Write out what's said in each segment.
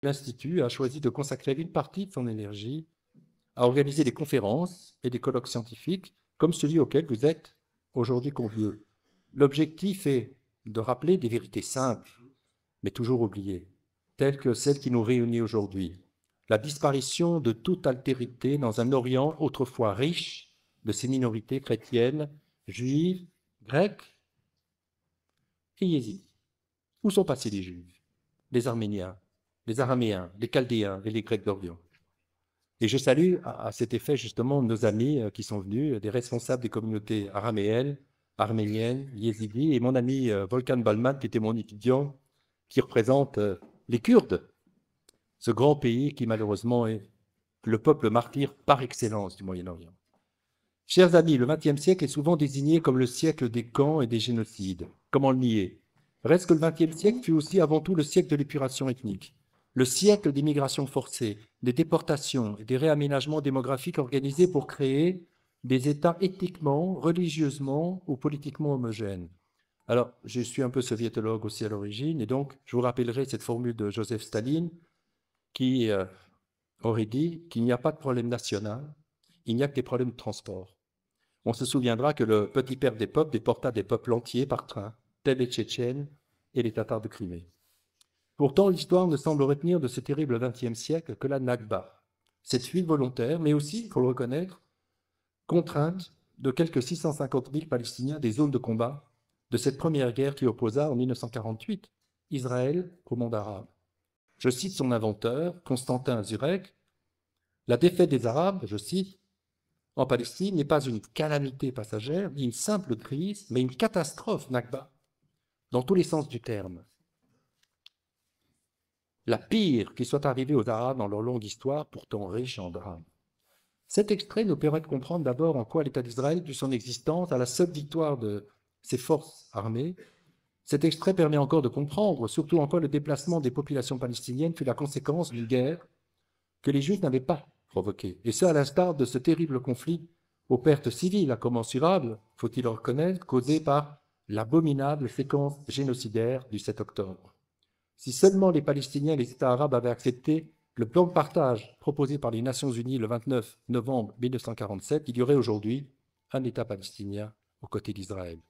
l'Institut a choisi de consacrer une partie de son énergie à organiser des conférences et des colloques scientifiques comme celui auquel vous êtes aujourd'hui conviés. L'objectif est de rappeler des vérités simples, mais toujours oubliées, telles que celle qui nous réunit aujourd'hui. La disparition de toute altérité dans un Orient autrefois riche de ses minorités chrétiennes, juives, grecques et yézidis. Où sont passés les Juifs, les Arméniens, les Araméens, les Chaldéens et les Grecs d'Orient? Et je salue à cet effet justement nos amis qui sont venus, des responsables des communautés araméennes, arméniennes, yézidis, et mon ami Volkan Balman, qui était mon étudiant, qui représente les Kurdes, ce grand pays qui malheureusement est le peuple martyr par excellence du Moyen-Orient. Chers amis, le XXe siècle est souvent désigné comme le siècle des camps et des génocides. Comment le nier? Reste que le XXe siècle fut aussi avant tout le siècle de l'épuration ethnique, le siècle des migrations forcées, des déportations et des réaménagements démographiques organisés pour créer des États ethniquement, religieusement ou politiquement homogènes. Alors, je suis un peu soviétologue aussi à l'origine, et donc je vous rappellerai cette formule de Joseph Staline qui aurait dit qu'il n'y a pas de problème national, il n'y a que des problèmes de transport. On se souviendra que le petit père des peuples déporta des peuples entiers par train, tels les Tchétchènes et les Tatars de Crimée. Pourtant, l'histoire ne semble retenir de ce terrible XXe siècle que la Nakba, cette fuite volontaire, mais aussi, il faut le reconnaître, contrainte de quelques 650 000 Palestiniens des zones de combat de cette première guerre qui opposa en 1948 Israël au monde arabe. Je cite son inventeur, Constantin Zurek, « La défaite des Arabes, je cite, en Palestine n'est pas une calamité passagère, ni une simple crise, mais une catastrophe, Nakba, dans tous les sens du terme. La pire qui soit arrivée aux Arabes dans leur longue histoire, pourtant riche en drames. » Cet extrait nous permet de comprendre d'abord en quoi l'État d'Israël dut son existence à la seule victoire de ses forces armées. Cet extrait permet encore de comprendre, surtout en quoi le déplacement des populations palestiniennes fut la conséquence d'une guerre que les Juifs n'avaient pas provoquée. Et ce, à l'instar de ce terrible conflit aux pertes civiles incommensurables, faut-il le reconnaître, causé par l'abominable séquence génocidaire du 7 octobre. Si seulement les Palestiniens et les États arabes avaient accepté le plan de partage proposé par les Nations Unies le 29 novembre 1947, il y aurait aujourd'hui un État palestinien aux côtés d'Israël.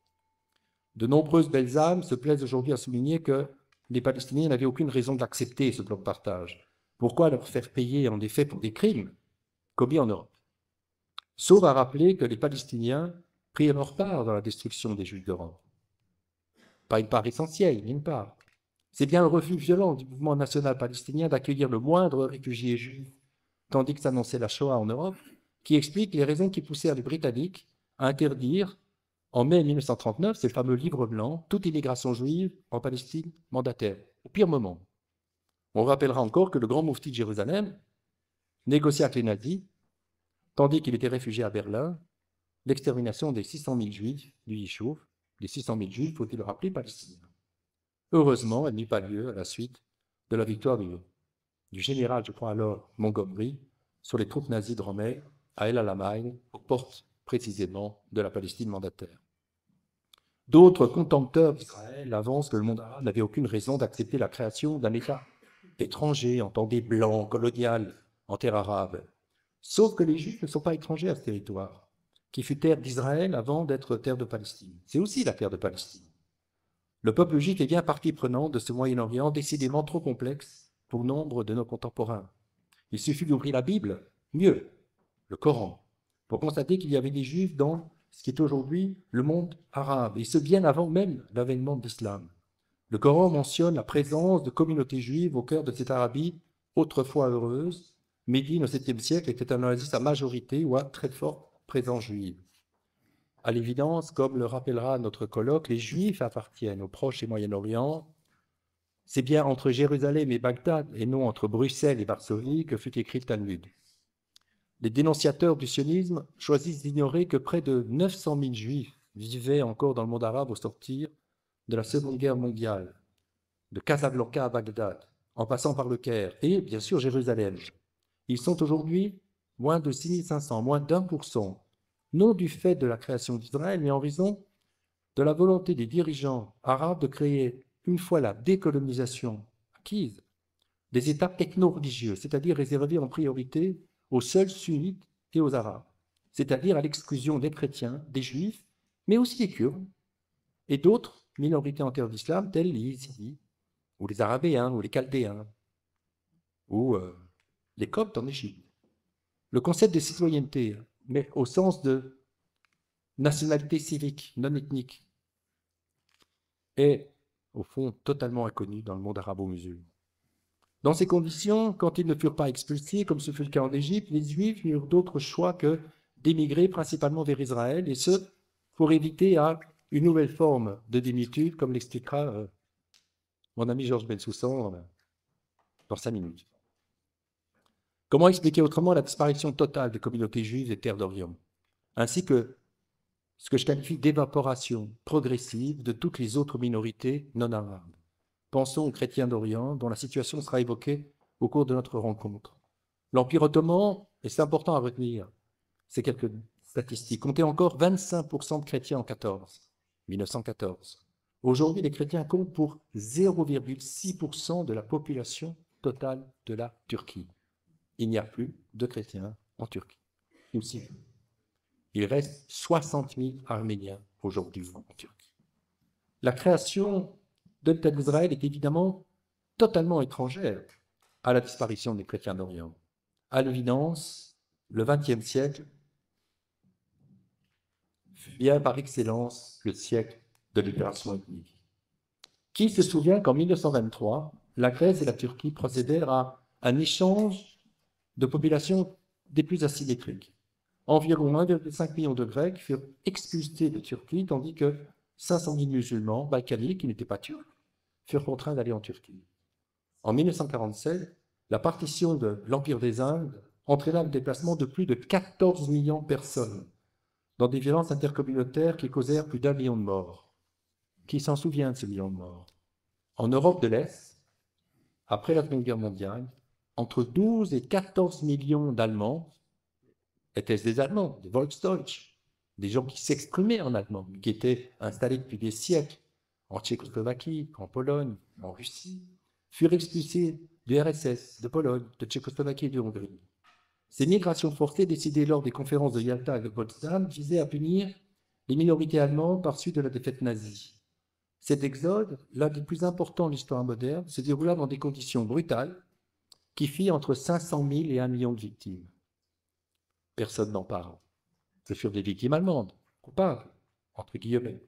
De nombreuses belles âmes se plaisent aujourd'hui à souligner que les Palestiniens n'avaient aucune raison d'accepter ce plan de partage. Pourquoi leur faire payer en effet pour des crimes commis en Europe? Sauf à rappeler que les Palestiniens prirent leur part dans la destruction des Juifs d'Europe. Pas une part essentielle, mais une part. C'est bien le refus violent du mouvement national palestinien d'accueillir le moindre réfugié juif, tandis que s'annonçait la Shoah en Europe, qui explique les raisons qui poussèrent les Britanniques à interdire, en mai 1939, c'est le fameux livre blanc, toute immigration juive en Palestine mandataire, au pire moment. On rappellera encore que le grand moufti de Jérusalem négocia avec les nazis, tandis qu'il était réfugié à Berlin, l'extermination des 600 000 juifs du Yishuv, les 600 000 juifs, faut-il le rappeler, palestiniens. Heureusement, elle n'eut pas lieu à la suite de la victoire du général, je crois alors, Montgomery, sur les troupes nazies de Rommel à El Alamein, aux portes précisément de la Palestine mandataire. D'autres contempteurs d'Israël avancent que le monde arabe n'avait aucune raison d'accepter la création d'un État étranger, entendez blanc, colonial, en terre arabe. Sauf que les Juifs ne sont pas étrangers à ce territoire, qui fut terre d'Israël avant d'être terre de Palestine. C'est aussi la terre de Palestine. Le peuple juif est bien partie prenante de ce Moyen-Orient décidément trop complexe pour nombre de nos contemporains. Il suffit d'ouvrir la Bible, mieux, le Coran, pour constater qu'il y avait des Juifs dans ce qui est aujourd'hui le monde arabe, et ce bien avant même l'avènement de l'islam. Le Coran mentionne la présence de communautés juives au cœur de cette Arabie autrefois heureuse. Médine au 7e siècle était un oasis à majorité ou à très forte présence juive. À l'évidence, comme le rappellera notre colloque, les Juifs appartiennent au Proche et Moyen-Orient. C'est bien entre Jérusalem et Bagdad, et non entre Bruxelles et Varsovie, que fut écrit le Talmud. Les dénonciateurs du sionisme choisissent d'ignorer que près de 900 000 Juifs vivaient encore dans le monde arabe au sortir de la Seconde Guerre mondiale, de Casablanca à Bagdad, en passant par le Caire et, bien sûr, Jérusalem. Ils sont aujourd'hui moins de 6500, moins d'1%, non du fait de la création d'Israël, mais en raison de la volonté des dirigeants arabes de créer, une fois la décolonisation acquise, des États ethno-religieux, c'est-à-dire réservés en priorité aux seuls sunnites et aux arabes, c'est-à-dire à l'exclusion des chrétiens, des juifs, mais aussi des Kurdes et d'autres minorités en terre d'islam, telles les Yézidis, ou les Arabéens, ou les Chaldéens, ou les Coptes en Égypte. Le concept de citoyenneté, mais au sens de nationalité civique, non ethnique, est au fond totalement inconnu dans le monde arabo-musulman. Dans ces conditions, quand ils ne furent pas expulsés, comme ce fut le cas en Égypte, les Juifs n'eurent d'autre choix que d'émigrer principalement vers Israël, et ce, pour éviter à une nouvelle forme de démitude, comme l'expliquera mon ami Georges Bensoussan dans 5 minutes. Comment expliquer autrement la disparition totale des communautés juives des terres d'Orient, ainsi que ce que je qualifie d'évaporation progressive de toutes les autres minorités non arabes? Pensons aux chrétiens d'Orient, dont la situation sera évoquée au cours de notre rencontre. L'Empire ottoman, et c'est important à retenir, c'est quelques statistiques, comptait encore 25% de chrétiens en 1914. Aujourd'hui, les chrétiens comptent pour 0,6% de la population totale de la Turquie. Il n'y a plus de chrétiens en Turquie. Aussi. Il reste 60 000 Arméniens aujourd'hui en Turquie. La création de l'État d'Israël est évidemment totalement étrangère à la disparition des chrétiens d'Orient. À l'évidence, le XXe siècle fut bien par excellence le siècle de l'opération ethnique. Qui se souvient qu'en 1923, la Grèce et la Turquie procédèrent à un échange de populations des plus asymétriques. Environ 1,5 million de Grecs furent expulsés de Turquie, tandis que 500 000 musulmans balkaniques, qui n'étaient pas turcs, furent contraints d'aller en Turquie. En 1947, la partition de l'Empire des Indes entraîna le déplacement de plus de 14 millions de personnes dans des violences intercommunautaires qui causèrent plus d'1 million de morts. Qui s'en souvient de ce million de morts? En Europe de l'Est, après la Seconde Guerre mondiale, entre 12 et 14 millions d'Allemands, étaient-ce des Allemands, des Volksdeutsch, des gens qui s'exprimaient en allemand, qui étaient installés depuis des siècles en Tchécoslovaquie, en Pologne, en Russie, furent expulsés du RSS, de Pologne, de Tchécoslovaquie et de Hongrie. Ces migrations forcées, décidées lors des conférences de Yalta et de Potsdam, visaient à punir les minorités allemandes par suite de la défaite nazie. Cet exode, l'un des plus importants de l'histoire moderne, se déroula dans des conditions brutales qui fit entre 500 000 et 1 million de victimes. Personne n'en parle. Ce furent des victimes allemandes, coupables, entre guillemets.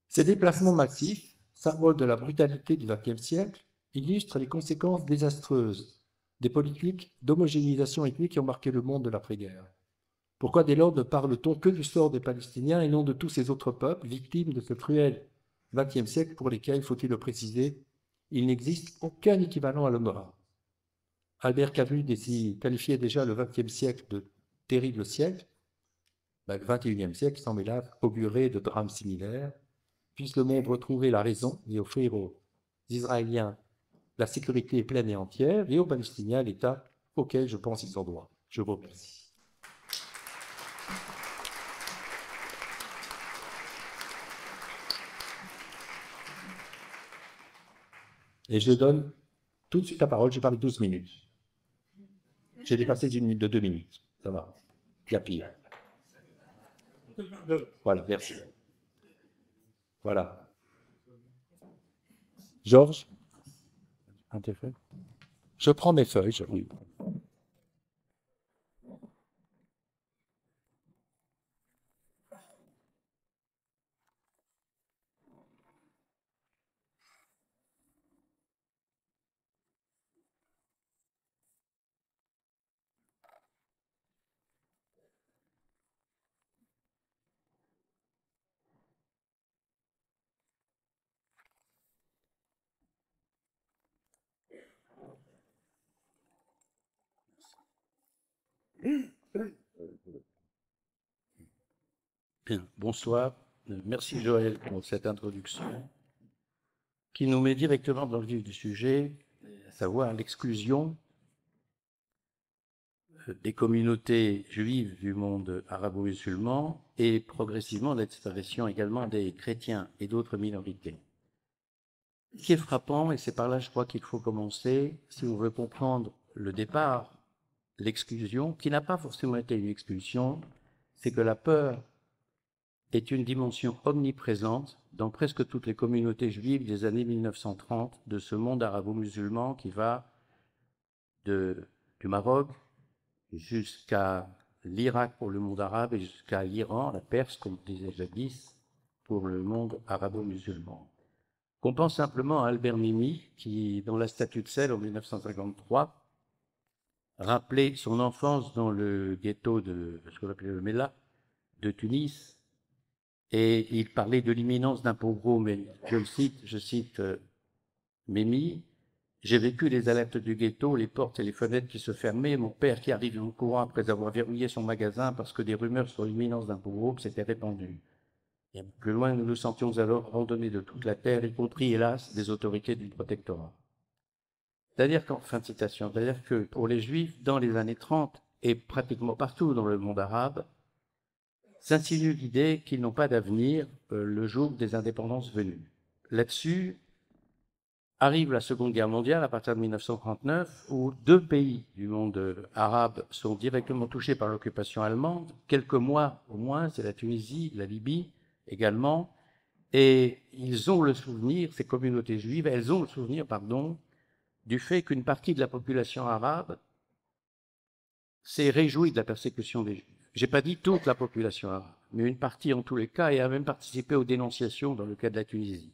Ces déplacements massifs, symboles de la brutalité du XXe siècle, illustrent les conséquences désastreuses des politiques d'homogénéisation ethnique qui ont marqué le monde de l'après-guerre. Pourquoi dès lors ne parle-t-on que du sort des Palestiniens et non de tous ces autres peuples victimes de ce cruel XXe siècle pour lesquels, faut-il le préciser, il n'existe aucun équivalent à l'homme? Albert Camus qualifiait déjà le XXe siècle de terrible siècle. Le XXIe siècle semble là augurer de drames similaires. Puisse le monde retrouver la raison et offrir aux Israéliens la sécurité pleine et entière et aux Palestiniens l'État auquel je pense ils ont droit. Je vous remercie. Et je donne tout de suite la parole, j'ai parlé 12 minutes. J'ai dépassé d'une minute de 2 minutes. Ça va. Il y a pire. Voilà, merci. Voilà. Georges, un tes feuilles. Je prends mes feuilles, oui. Bien, bonsoir. Merci Joël pour cette introduction qui nous met directement dans le vif du sujet, à savoir l'exclusion des communautés juives du monde arabo-musulman et progressivement la disparition également des chrétiens et d'autres minorités. Ce qui est frappant, et c'est par là, je crois qu'il faut commencer, si on veut comprendre le départ, l'exclusion, qui n'a pas forcément été une expulsion, c'est que la peur est une dimension omniprésente dans presque toutes les communautés juives des années 1930 de ce monde arabo-musulman qui va du Maroc jusqu'à l'Irak pour le monde arabe et jusqu'à l'Iran, la Perse, comme on disait jadis, pour le monde arabo-musulman. On pense simplement à Albert Memmi, qui, dans la Statue de Sel en 1953, rappelait son enfance dans le ghetto de ce qu'on appelait le Mela, de Tunis, et il parlait de l'imminence d'un pogrom, mais je cite Memmi, j'ai vécu les alertes du ghetto, les portes et les fenêtres qui se fermaient, mon père qui arrivait en courant après avoir verrouillé son magasin parce que des rumeurs sur l'imminence d'un pogrom s'étaient répandues. Et plus loin, nous nous sentions alors randonnés de toute la terre, y compris, hélas, des autorités du protectorat. C'est-à-dire qu'en fin de citation, c'est-à-dire que pour les Juifs, dans les années 30 et pratiquement partout dans le monde arabe, s'insinue l'idée qu'ils n'ont pas d'avenir le jour des indépendances venues. Là-dessus, arrive la Seconde Guerre mondiale à partir de 1939, où 2 pays du monde arabe sont directement touchés par l'occupation allemande, quelques mois au moins, c'est la Tunisie, la Libye également, et ils ont le souvenir, ces communautés juives, elles ont le souvenir, du fait qu'une partie de la population arabe s'est réjouie de la persécution des Juifs. J'ai pas dit toute la population arabe, mais une partie en tous les cas, et a même participé aux dénonciations dans le cas de la Tunisie.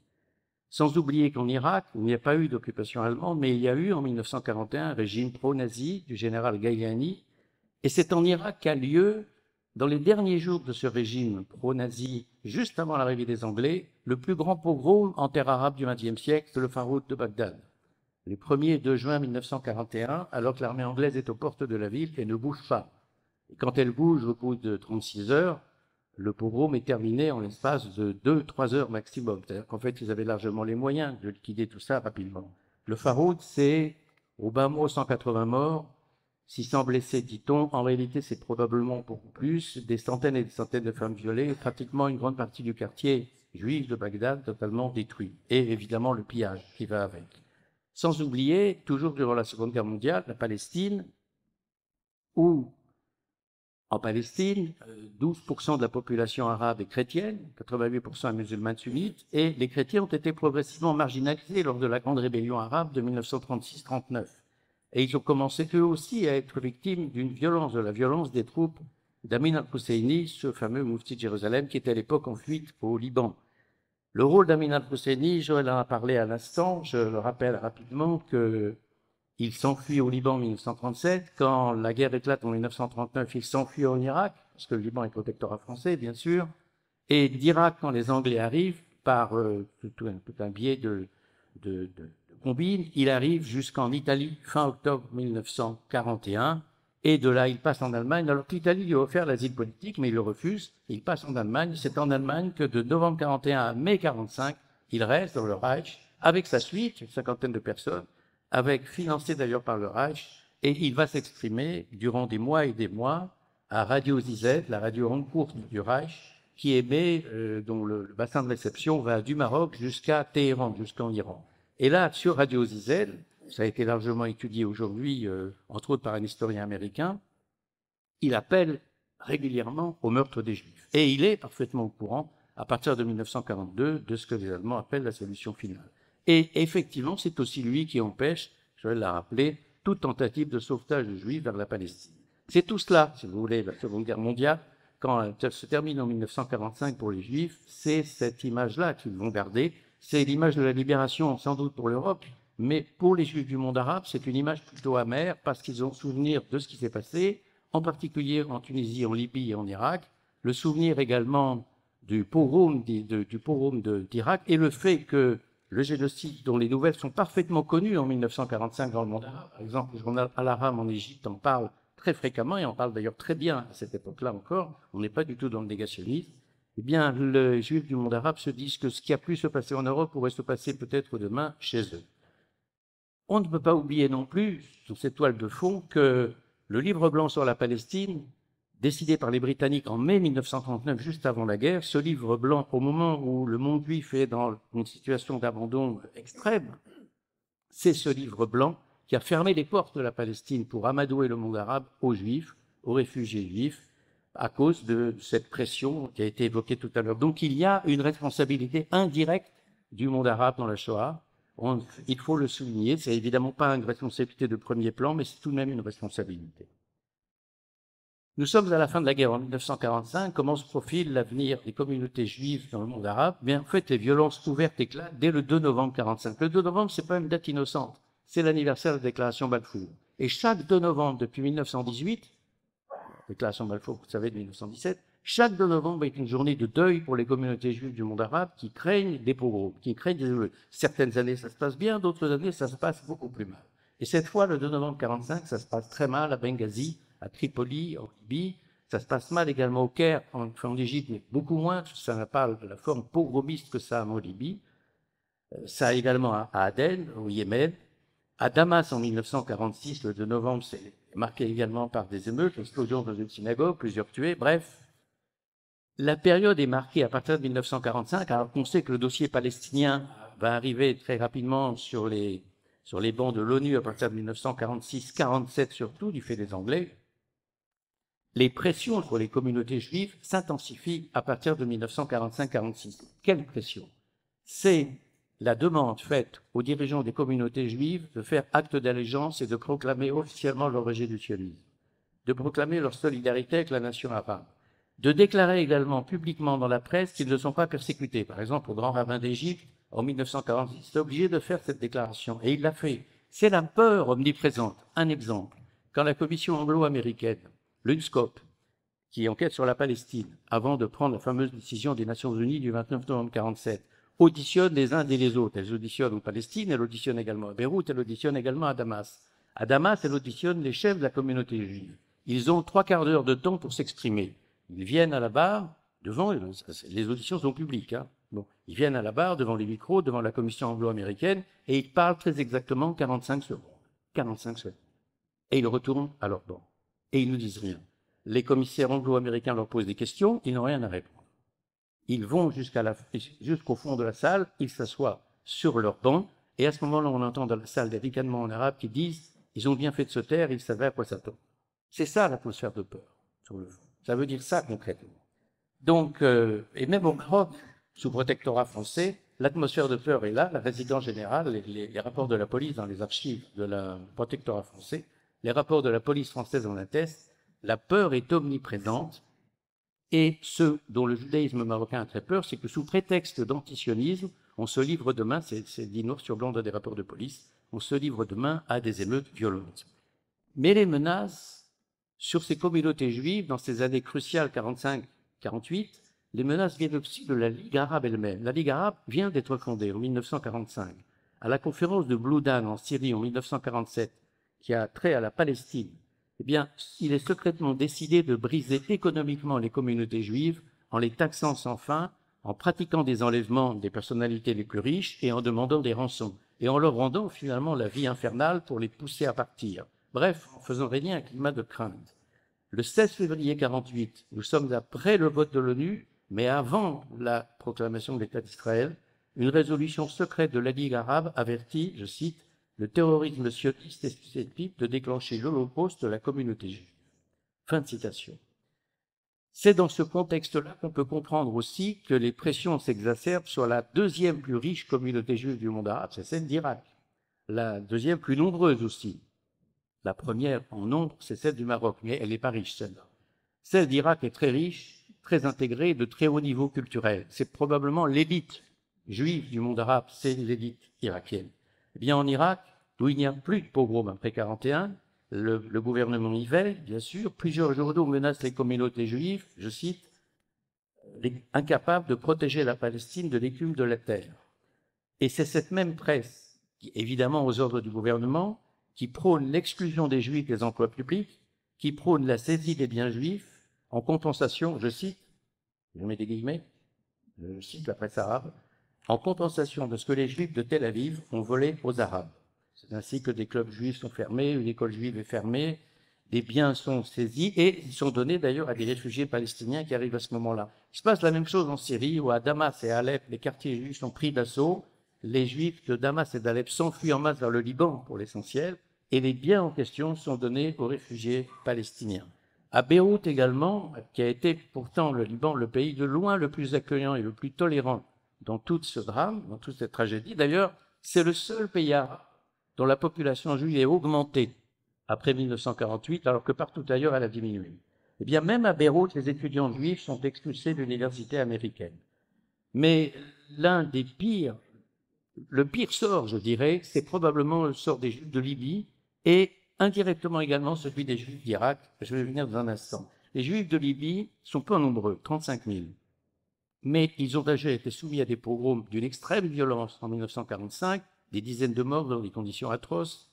Sans oublier qu'en Irak, il n'y a pas eu d'occupation allemande, mais il y a eu en 1941 un régime pro-nazi du général Gaïlani, et c'est en Irak qu'a lieu, dans les derniers jours de ce régime pro-nazi, juste avant l'arrivée des Anglais, le plus grand pogrom en terre arabe du XXe siècle, le Faroud de Bagdad. Les 1er et 2 juin 1941, alors que l'armée anglaise est aux portes de la ville et ne bouge pas. Et quand elle bouge au bout de 36 heures, le pogrom est terminé en l'espace de 2-3 heures maximum. C'est-à-dire qu'en fait, ils avaient largement les moyens de liquider tout ça rapidement. Le Faroud, c'est au bas mot 180 morts, 600 blessés, dit-on. En réalité, c'est probablement beaucoup plus. Des centaines et des centaines de femmes violées, pratiquement une grande partie du quartier juif de Bagdad totalement détruit. Et évidemment, le pillage qui va avec. Sans oublier, toujours durant la Seconde Guerre mondiale, la Palestine, où en Palestine, 12% de la population arabe est chrétienne, 88% est musulmane sunnite, et les chrétiens ont été progressivement marginalisés lors de la grande rébellion arabe de 1936-39. Et ils ont commencé eux aussi à être victimes d'une violence, de la violence des troupes d'Amin al-Husseini, ce fameux moufti de Jérusalem qui était à l'époque en fuite au Liban. Le rôle d'Amin al-Husseini, Joël en a parlé à l'instant, je le rappelle rapidement qu'il s'enfuit au Liban en 1937. Quand la guerre éclate en 1939, il s'enfuit en Irak, parce que le Liban est protectorat français, bien sûr. Et d'Irak, quand les Anglais arrivent, par tout un biais de combine, il arrive jusqu'en Italie, fin octobre 1941. Et de là, il passe en Allemagne. Alors l'Italie lui a offert l'asile politique, mais il le refuse. Il passe en Allemagne. C'est en Allemagne que de novembre 41 à mai 45, il reste dans le Reich, avec sa suite, une cinquantaine de personnes, avec financé d'ailleurs par le Reich, et il va s'exprimer durant des mois et des mois à Radio Zized, la radio en courte du Reich, qui émet, dont le bassin de réception va du Maroc jusqu'à Téhéran, jusqu'en Iran. Et là, sur Radio Zized, ça a été largement étudié aujourd'hui, entre autres par un historien américain, il appelle régulièrement au meurtre des Juifs. Et il est parfaitement au courant, à partir de 1942, de ce que les Allemands appellent la solution finale. Et effectivement, c'est aussi lui qui empêche, je vais la rappeler, toute tentative de sauvetage de Juifs vers la Palestine. C'est tout cela, si vous voulez, la Seconde Guerre mondiale, quand elle se termine en 1945 pour les Juifs, c'est cette image-là qu'ils vont garder. C'est l'image de la libération, sans doute pour l'Europe, mais pour les Juifs du monde arabe, c'est une image plutôt amère parce qu'ils ont souvenir de ce qui s'est passé, en particulier en Tunisie, en Libye et en Irak, le souvenir également du pogrom d'Irak et le fait que le génocide dont les nouvelles sont parfaitement connues en 1945 dans le monde arabe, par exemple, le journal Al-Ahram en Égypte en parle très fréquemment et en parle d'ailleurs très bien à cette époque-là encore, on n'est pas du tout dans le négationnisme. Eh bien, les Juifs du monde arabe se disent que ce qui a pu se passer en Europe pourrait se passer peut-être demain chez eux. On ne peut pas oublier non plus, sur cette toile de fond, que le livre blanc sur la Palestine décidé par les Britanniques en mai 1939, juste avant la guerre, ce livre blanc, au moment où le monde juif est dans une situation d'abandon extrême, c'est ce livre blanc qui a fermé les portes de la Palestine pour amadouer le monde arabe aux Juifs, aux réfugiés juifs, à cause de cette pression qui a été évoquée tout à l'heure. Donc il y a une responsabilité indirecte du monde arabe dans la Shoah. Il faut le souligner, c'est évidemment pas une responsabilité de premier plan, mais c'est tout de même une responsabilité. Nous sommes à la fin de la guerre en 1945. Comment se profile l'avenir des communautés juives dans le monde arabe? Bien, en fait, les violences ouvertes éclatent dès le 2 novembre 1945. Le 2 novembre, c'est pas une date innocente. C'est l'anniversaire de la déclaration Balfour. Et chaque 2 novembre depuis 1918, déclaration Balfour, vous savez, de 1917, chaque 2 novembre est une journée de deuil pour les communautés juives du monde arabe qui craignent des pogroms, qui craignent des émeutes. Certaines années, ça se passe bien, d'autres années, ça se passe beaucoup plus mal. Et cette fois, le 2 novembre 1945, ça se passe très mal à Benghazi, à Tripoli, en Libye. Ça se passe mal également au Caire, en Égypte, mais beaucoup moins. Ça n'a pas la forme pogromiste que ça a en Libye. Ça a également à Aden, au Yémen. À Damas, en 1946, le 2 novembre, c'est marqué également par des émeutes, l'explosion dans une synagogue, plusieurs tués. Bref, la période est marquée à partir de 1945, alors qu'on sait que le dossier palestinien va arriver très rapidement sur les bancs de l'ONU à partir de 1946-47 surtout, du fait des Anglais. Les pressions sur les communautés juives s'intensifient à partir de 1945-46. Quelle pression? C'est la demande faite aux dirigeants des communautés juives de faire acte d'allégeance et de proclamer officiellement leur rejet du sionisme, de proclamer leur solidarité avec la nation arabe, de déclarer également publiquement dans la presse qu'ils ne sont pas persécutés. Par exemple, le grand rabbin d'Égypte, en 1946, est obligé de faire cette déclaration, et il l'a fait. C'est la peur omniprésente. Un exemple, quand la commission anglo-américaine, l'UNSCOP, qui enquête sur la Palestine, avant de prendre la fameuse décision des Nations Unies du 29 novembre 1947, auditionne les uns et les autres. Elle auditionne en Palestine, elle auditionne également à Beyrouth, elle auditionne également à Damas. À Damas, elle auditionne les chefs de la communauté juive. Ils ont 3/4 d'heure de temps pour s'exprimer. Ils viennent à la barre, devant, les auditions sont publiques, hein. Bon, ils viennent à la barre, devant les micros, devant la commission anglo-américaine, et ils parlent très exactement 45 secondes. 45 secondes. Et ils retournent à leur banc. Et ils ne disent rien. Les commissaires anglo-américains leur posent des questions, ils n'ont rien à répondre. Ils vont jusqu'au fond de la salle, ils s'assoient sur leur banc, et à ce moment-là, on entend dans la salle des ricanements en arabe qui disent « ils ont bien fait de se taire, ils savaient à quoi s'attendre ». C'est ça l'atmosphère de peur, sur le fond. Ça veut dire ça concrètement. Donc, et même au Maroc, sous protectorat français, l'atmosphère de peur est là. La résidence générale, les rapports de la police dans les archives de la protectorat français, les rapports de la police française en attestent. La peur est omniprésente. Et ce dont le judaïsme marocain a très peur, c'est que sous prétexte d'antisionisme, on se livre demain, c'est dit noir sur blanc dans des rapports de police, on se livre demain à des émeutes violentes. Mais les menaces sur ces communautés juives, dans ces années cruciales 45-48, les menaces viennent aussi de la Ligue arabe elle-même. La Ligue arabe vient d'être fondée en 1945. À la conférence de Bloudan en Syrie en 1947, qui a trait à la Palestine, eh bien, il est secrètement décidé de briser économiquement les communautés juives en les taxant sans fin, en pratiquant des enlèvements des personnalités les plus riches et en demandant des rançons, et en leur rendant finalement la vie infernale pour les pousser à partir. Bref, en faisant régner un climat de crainte. Le 16 février 1948, nous sommes après le vote de l'ONU, mais avant la proclamation de l'État d'Israël, une résolution secrète de la Ligue arabe avertit, je cite, le terrorisme sioniste est susceptible de déclencher l'holocauste de la communauté juive. Fin de citation. C'est dans ce contexte-là qu'on peut comprendre aussi que les pressions s'exacerbent sur la deuxième plus riche communauté juive du monde arabe, c'est celle d'Irak. La deuxième plus nombreuse aussi. La première en nombre, c'est celle du Maroc, mais elle n'est pas riche, celle-là. Celle d'Irak est très riche, très intégrée, de très haut niveau culturel. C'est probablement l'élite juive du monde arabe, c'est l'élite irakienne. Eh bien, en Irak, où il n'y a plus de pogrom après 1941, le gouvernement y veille, bien sûr. Plusieurs journaux menacent les communautés juives, je cite, incapables de protéger la Palestine de l'écume de la terre. Et c'est cette même presse, qui, évidemment aux ordres du gouvernement, qui prône l'exclusion des juifs des emplois publics, qui prône la saisie des biens juifs en compensation, je cite, je mets des guillemets, je cite la presse arabe, en compensation de ce que les juifs de Tel Aviv ont volé aux Arabes. C'est ainsi que des clubs juifs sont fermés, une école juive est fermée, des biens sont saisis et ils sont donnés d'ailleurs à des réfugiés palestiniens qui arrivent à ce moment-là. Il se passe la même chose en Syrie où à Damas et à Alep, les quartiers juifs sont pris d'assaut. Les juifs de Damas et d'Alep s'enfuient en masse vers le Liban pour l'essentiel et les biens en question sont donnés aux réfugiés palestiniens. À Beyrouth également, qui a été pourtant le Liban le pays de loin le plus accueillant et le plus tolérant dans tout ce drame, dans toute cette tragédie. D'ailleurs, c'est le seul pays arabe dont la population juive est augmentée après 1948, alors que partout ailleurs elle a diminué. Eh bien, même à Beyrouth, les étudiants juifs sont expulsés de l'université américaine. Mais le pire sort, je dirais, c'est probablement le sort des juifs de Libye et indirectement également celui des juifs d'Irak. Je vais venir dans un instant. Les juifs de Libye sont peu nombreux, 35 000. Mais ils ont déjà été soumis à des pogroms d'une extrême violence en 1945, des dizaines de morts dans des conditions atroces.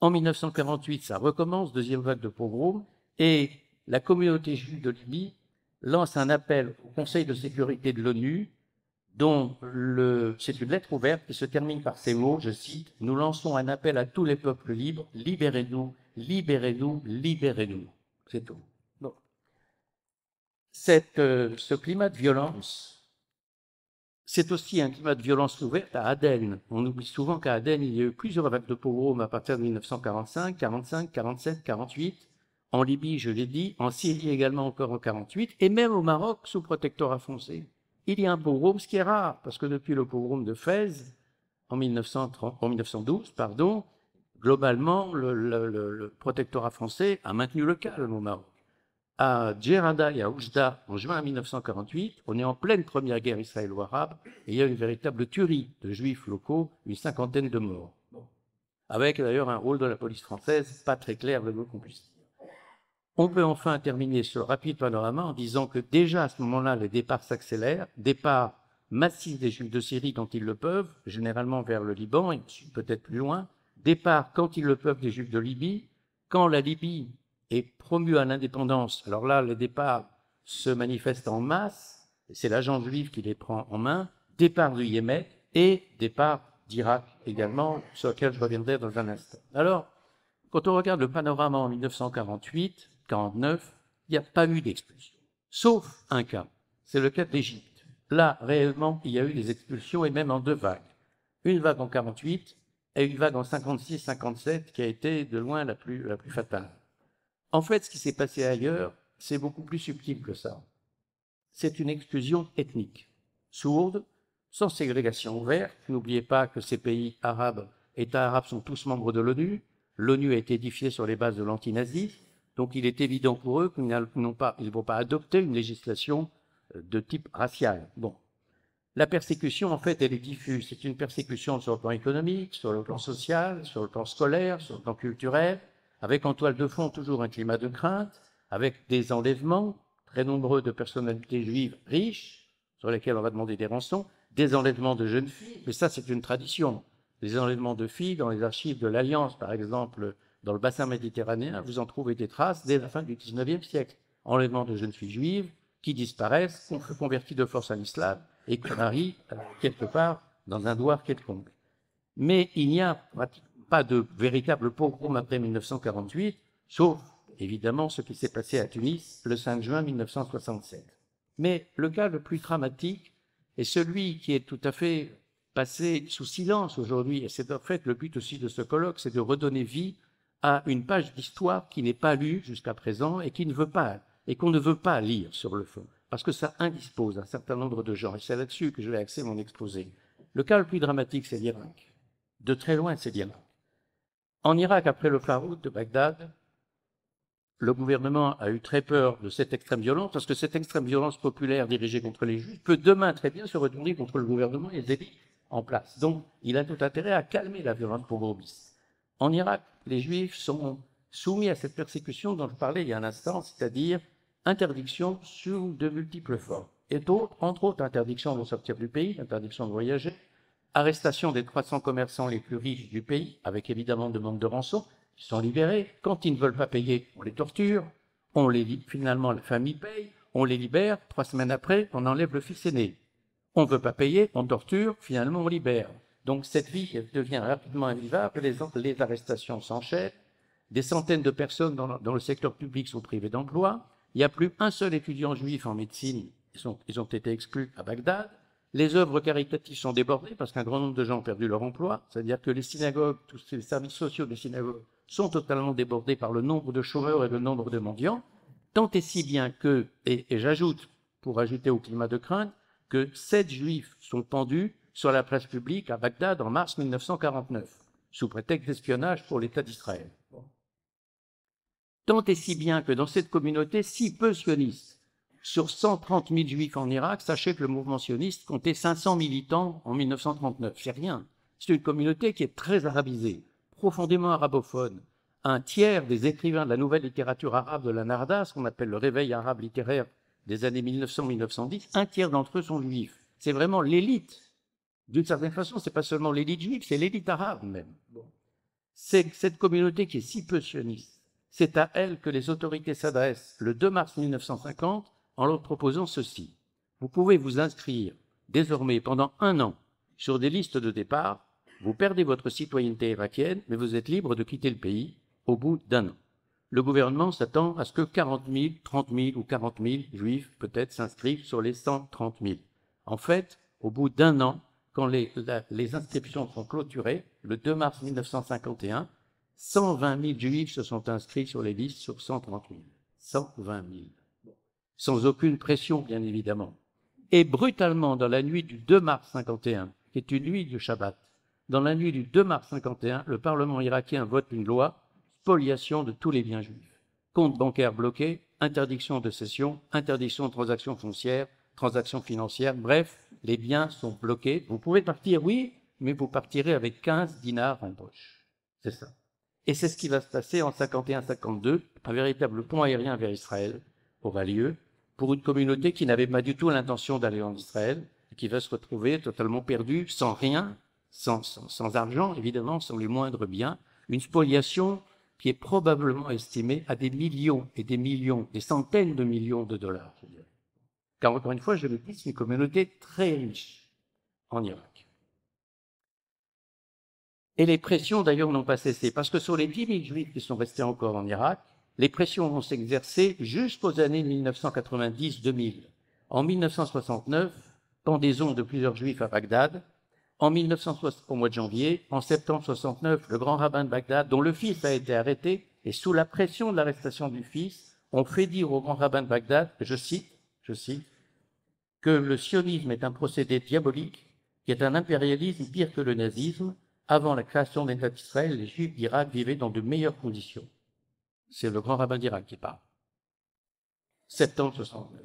En 1948, ça recommence, deuxième vague de pogroms, et la communauté juive de Libye lance un appel au Conseil de sécurité de l'ONU, dont c'est une lettre ouverte qui se termine par ces mots, je cite, « Nous lançons un appel à tous les peuples libres, libérez-nous, libérez-nous, libérez-nous. » C'est tout. Donc, ce climat de violence, c'est aussi un climat de violence ouverte à Aden. On oublie souvent qu'à Aden, il y a eu plusieurs vagues de pogroms à partir de 1945, 45, 47, 48. En Libye, je l'ai dit, en Syrie également encore en 48, et même au Maroc, sous protectorat français. Il y a un pogrom, ce qui est rare, parce que depuis le pogrom de Fès, en 1912, globalement, le protectorat français a maintenu le calme au Maroc. À Djerada et à Oujda, en juin 1948, on est en pleine première guerre israélo-arabe, et il y a une véritable tuerie de juifs locaux, une cinquantaine de morts. Avec d'ailleurs un rôle de la police française pas très clair, le mot qu'on puisse dire. On peut enfin terminer ce rapide panorama en disant que déjà à ce moment-là, les départs s'accélèrent, départ massif des Juifs de Syrie quand ils le peuvent, généralement vers le Liban et peut-être plus loin, départ quand ils le peuvent des Juifs de Libye, quand la Libye est promue à l'indépendance, alors là, les départs se manifestent en masse, c'est l'agent juif qui les prend en main, départ du Yémen et départ d'Irak également, sur lequel je reviendrai dans un instant. Alors, quand on regarde le panorama en 1948, 49, il n'y a pas eu d'expulsion. Sauf un cas, c'est le cas d'Égypte. Là, réellement, il y a eu des expulsions et même en deux vagues. Une vague en 48 et une vague en 56-57 qui a été de loin la plus fatale. En fait, ce qui s'est passé ailleurs, c'est beaucoup plus subtil que ça. C'est une exclusion ethnique, sourde, sans ségrégation ouverte. N'oubliez pas que ces pays arabes, États arabes, sont tous membres de l'ONU. L'ONU a été édifiée sur les bases de l'antinazisme. Donc, il est évident pour eux qu'ils ne vont pas adopter une législation de type racial. Bon. La persécution, en fait, elle est diffuse. C'est une persécution sur le plan économique, sur le plan social, sur le plan scolaire, sur le plan culturel, avec en toile de fond toujours un climat de crainte, avec des enlèvements très nombreux de personnalités juives riches, sur lesquelles on va demander des rançons, des enlèvements de jeunes filles, mais ça, c'est une tradition. Les enlèvements de filles, dans les archives de l'Alliance, par exemple, dans le bassin méditerranéen, vous en trouvez des traces dès la fin du XIXe siècle. Enlèvement de jeunes filles juives qui disparaissent, converties de force à l'islam et qui marient quelque part dans un douar quelconque. Mais il n'y a pratiquement pas de véritable pogrom après 1948, sauf évidemment ce qui s'est passé à Tunis le 5 juin 1967. Mais le cas le plus dramatique est celui qui est tout à fait passé sous silence aujourd'hui, et c'est en fait le but aussi de ce colloque, c'est de redonner vie à une page d'histoire qui n'est pas lue jusqu'à présent et qu'on ne veut pas lire sur le fond, parce que ça indispose un certain nombre de gens, et c'est là-dessus que je vais axer mon exposé. Le cas le plus dramatique, c'est l'Irak. De très loin, c'est l'Irak. En Irak, après le Farouk de Bagdad, le gouvernement a eu très peur de cette extrême violence, parce que cette extrême violence populaire dirigée contre les Juifs peut demain très bien se retourner contre le gouvernement et les élites en place. Donc, il a tout intérêt à calmer la violence pogromiste. En Irak, les Juifs sont soumis à cette persécution dont je parlais il y a un instant, c'est-à-dire interdiction sous de multiples formes. Et d'autres, entre autres, interdiction de sortir du pays, interdiction de voyager, arrestation des 300 commerçants les plus riches du pays, avec évidemment demande de rançon. Ils sont libérés. Quand ils ne veulent pas payer, on les torture. Finalement, la famille paye. On les libère. 3 semaines après, on enlève le fils aîné. On ne veut pas payer, on torture. Finalement, on libère. Donc cette vie devient rapidement invivable. Les arrestations s'enchaînent. Des centaines de personnes dans le secteur public sont privées d'emploi. Il n'y a plus un seul étudiant juif en médecine. Ils ont été exclus à Bagdad. Les œuvres caritatives sont débordées parce qu'un grand nombre de gens ont perdu leur emploi. C'est-à-dire que les synagogues, tous les services sociaux des synagogues sont totalement débordés par le nombre de chômeurs et le nombre de mendiants. Tant et si bien que, et j'ajoute, pour ajouter au climat de crainte, que 7 juifs sont pendus sur la place publique à Bagdad en mars 1949, sous prétexte d'espionnage pour l'État d'Israël. Tant et si bien que dans cette communauté si peu sioniste, sur 130 000 juifs en Irak, sachez que le mouvement sioniste comptait 500 militants en 1939. C'est rien. C'est une communauté qui est très arabisée, profondément arabophone. Un tiers des écrivains de la nouvelle littérature arabe de la Narda, ce qu'on appelle le réveil arabe littéraire des années 1900-1910, un tiers d'entre eux sont juifs. C'est vraiment l'élite. D'une certaine façon, c'est pas seulement l'élite juive, c'est l'élite arabe même. Bon. C'est cette communauté qui est si peu sioniste. C'est à elle que les autorités s'adressent le 2 mars 1950 en leur proposant ceci. Vous pouvez vous inscrire désormais pendant 1 an sur des listes de départ. Vous perdez votre citoyenneté irakienne, mais vous êtes libre de quitter le pays au bout d'1 an. Le gouvernement s'attend à ce que 40 000, 30 000 ou 40 000 juifs peut-être s'inscrivent sur les 130 000. En fait, au bout d'1 an, quand les inscriptions sont clôturées, le 2 mars 1951, 120 000 juifs se sont inscrits sur les listes sur 130 000. 120 000. Sans aucune pression, bien évidemment. Et brutalement, dans la nuit du 2 mars 51, qui est une nuit de Shabbat, dans la nuit du 2 mars 51, le Parlement irakien vote une loi, spoliation de tous les biens juifs. Comptes bancaires bloqués, interdiction de cession, interdiction de transactions foncières, transactions financières, bref, les biens sont bloqués. Vous pouvez partir, oui, mais vous partirez avec 15 dinars en poche. C'est ça. Et c'est ce qui va se passer en 51-52. Un véritable pont aérien vers Israël aura lieu pour une communauté qui n'avait pas du tout l'intention d'aller en Israël et qui va se retrouver totalement perdue, sans rien, sans argent, évidemment, sans les moindres biens. Une spoliation qui est probablement estimée à des millions et des millions, des centaines de millions de dollars. Car encore une fois, je le dis, c'est une communauté très riche en Irak. Et les pressions, d'ailleurs, n'ont pas cessé, parce que sur les 10 000 juifs qui sont restés encore en Irak, les pressions vont s'exercer jusqu'aux années 1990-2000. En 1969, pendaison de plusieurs juifs à Bagdad. En 1960, au mois de janvier, en septembre 69, le grand rabbin de Bagdad, dont le fils a été arrêté, et sous la pression de l'arrestation du fils, on fait dire au grand rabbin de Bagdad, je cite, que le sionisme est un procédé diabolique, qui est un impérialisme pire que le nazisme. Avant la création de l'État d'Israël, les Juifs d'Irak vivaient dans de meilleures conditions. C'est le grand rabbin d'Irak qui parle. Septembre 69.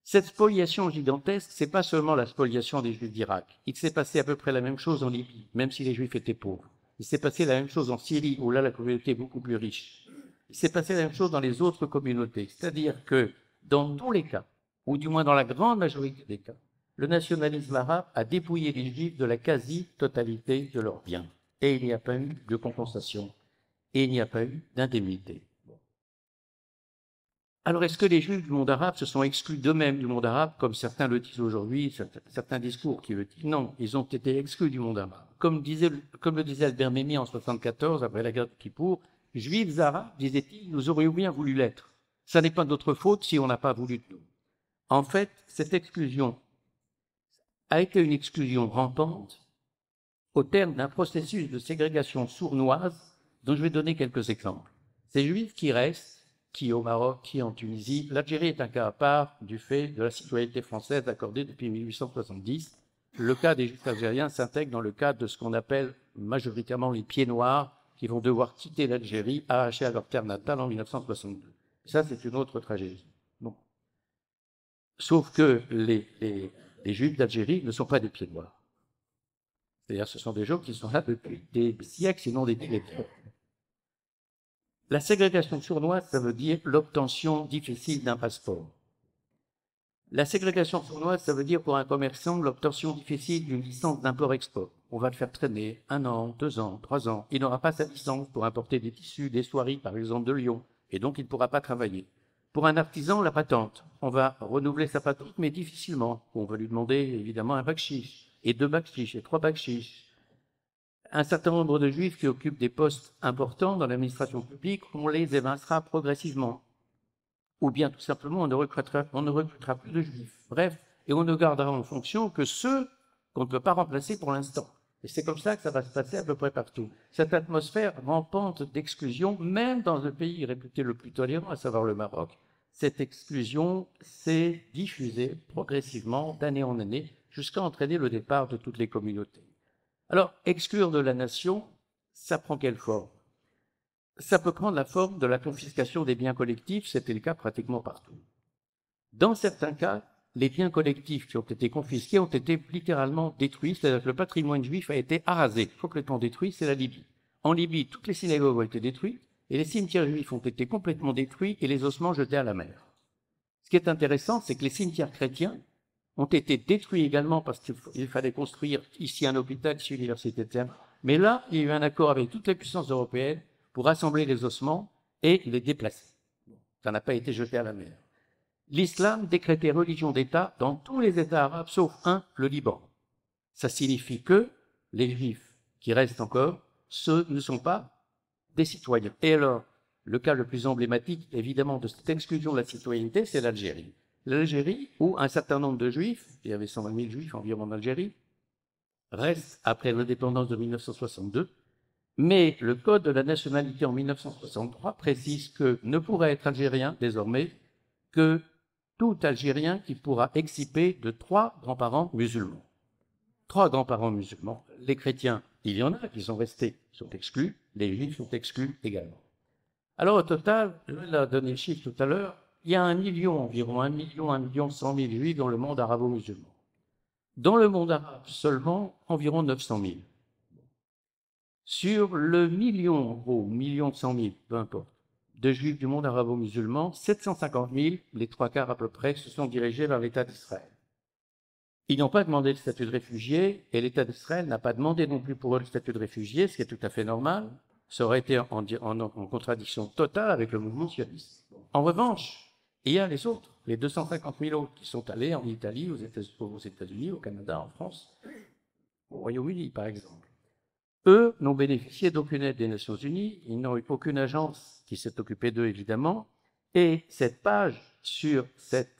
Cette spoliation gigantesque, c'est pas seulement la spoliation des Juifs d'Irak. Il s'est passé à peu près la même chose en Libye, même si les Juifs étaient pauvres. Il s'est passé la même chose en Syrie, où là la communauté est beaucoup plus riche. Il s'est passé la même chose dans les autres communautés. C'est-à-dire que dans tous les cas, ou du moins dans la grande majorité des cas, le nationalisme arabe a dépouillé les Juifs de la quasi-totalité de leurs biens. Et il n'y a pas eu de compensation. Et il n'y a pas eu d'indemnité. Alors, est-ce que les Juifs du monde arabe se sont exclus d'eux-mêmes du monde arabe, comme certains le disent aujourd'hui, certains discours qui le disent? Non, ils ont été exclus du monde arabe. Comme le disait Albert Memmi en 1974, après la guerre de Kippour, Juifs arabes, disait-il, nous aurions bien voulu l'être. Ça n'est pas notre faute si on n'a pas voulu de nous. En fait, cette exclusion a été une exclusion rampante au terme d'un processus de ségrégation sournoise dont je vais donner quelques exemples. Ces Juifs qui restent, qui au Maroc, qui en Tunisie, l'Algérie est un cas à part du fait de la citoyenneté française accordée depuis 1870. Le cas des Juifs algériens s'intègre dans le cadre de ce qu'on appelle majoritairement les pieds noirs qui vont devoir quitter l'Algérie arrachés à leur terre natale en 1962. Ça, c'est une autre tragédie. Bon. Sauf que les Juifs d'Algérie ne sont pas des pieds noirs. C'est-à-dire ce sont des gens qui sont là depuis des siècles, sinon des millénaires. La ségrégation sournoise, ça veut dire l'obtention difficile d'un passeport. La ségrégation sournoise, ça veut dire pour un commerçant l'obtention difficile d'une licence d'import-export. On va le faire traîner 1 an, 2 ans, 3 ans. Il n'aura pas sa licence pour importer des tissus, des soieries, par exemple, de Lyon, et donc il ne pourra pas travailler. Pour un artisan, la patente. On va renouveler sa patente, mais difficilement. On va lui demander évidemment un bakshish, et 2 bakshish, et 3 bakshish. un certain nombre de juifs qui occupent des postes importants dans l'administration publique, on les évincera progressivement. Ou bien tout simplement, on ne recrutera plus de juifs. Bref, et on ne gardera en fonction que ceux qu'on ne peut pas remplacer pour l'instant. Et c'est comme ça que ça va se passer à peu près partout. Cette atmosphère rampante d'exclusion, même dans le pays réputé le plus tolérant, à savoir le Maroc, cette exclusion s'est diffusée progressivement d'année en année jusqu'à entraîner le départ de toutes les communautés. Alors, exclure de la nation, ça prend quelle forme? Ça peut prendre la forme de la confiscation des biens collectifs, c'était le cas pratiquement partout. Dans certains cas, les biens collectifs qui ont été confisqués ont été littéralement détruits, c'est-à-dire que le patrimoine juif a été arasé, complètement détruit, c'est la Libye. En Libye, toutes les synagogues ont été détruites, et les cimetières juifs ont été complètement détruits et les ossements jetés à la mer. Ce qui est intéressant, c'est que les cimetières chrétiens ont été détruits également parce qu'il fallait construire ici un hôpital, ici une université de terre. Mais là, il y a eu un accord avec toutes les puissances européennes pour rassembler les ossements et les déplacer. Ça n'a pas été jeté à la mer. L'islam décrétait religion d'État dans tous les États arabes, sauf un, le Liban. Ça signifie que les Juifs qui restent encore, ceux ne sont pas des citoyens. Et alors, le cas le plus emblématique, évidemment, de cette exclusion de la citoyenneté, c'est l'Algérie. L'Algérie, où un certain nombre de Juifs, il y avait 120 000 Juifs environ en Algérie, restent après l'indépendance de 1962, mais le Code de la nationalité en 1963 précise que ne pourra être algérien, désormais, que tout Algérien qui pourra exciper de 3 grands-parents musulmans. 3 grands-parents musulmans. Les chrétiens, il y en a qui sont restés, sont exclus, les Juifs sont exclus également. Alors au total, je vais la donner le chiffre tout à l'heure, il y a 1 million, environ 1 million 100 000 Juifs dans le monde arabo-musulman. Dans le monde arabe seulement, environ 900 000. Sur le million, en gros, million 100 000, peu importe, de Juifs du monde arabo-musulman, 750 000, les 3 quarts à peu près, se sont dirigés vers l'État d'Israël. Ils n'ont pas demandé le statut de réfugié, et l'État d'Israël n'a pas demandé non plus pour eux le statut de réfugié, ce qui est tout à fait normal. Ça aurait été en contradiction totale avec le mouvement sioniste. En revanche, il y a les autres, les 250 000 autres qui sont allés en Italie, aux États-Unis, au Canada, en France, au Royaume-Uni, par exemple. Eux n'ont bénéficié d'aucune aide des Nations Unies, ils n'ont eu aucune agence qui s'est occupée d'eux, évidemment, et cette page sur cette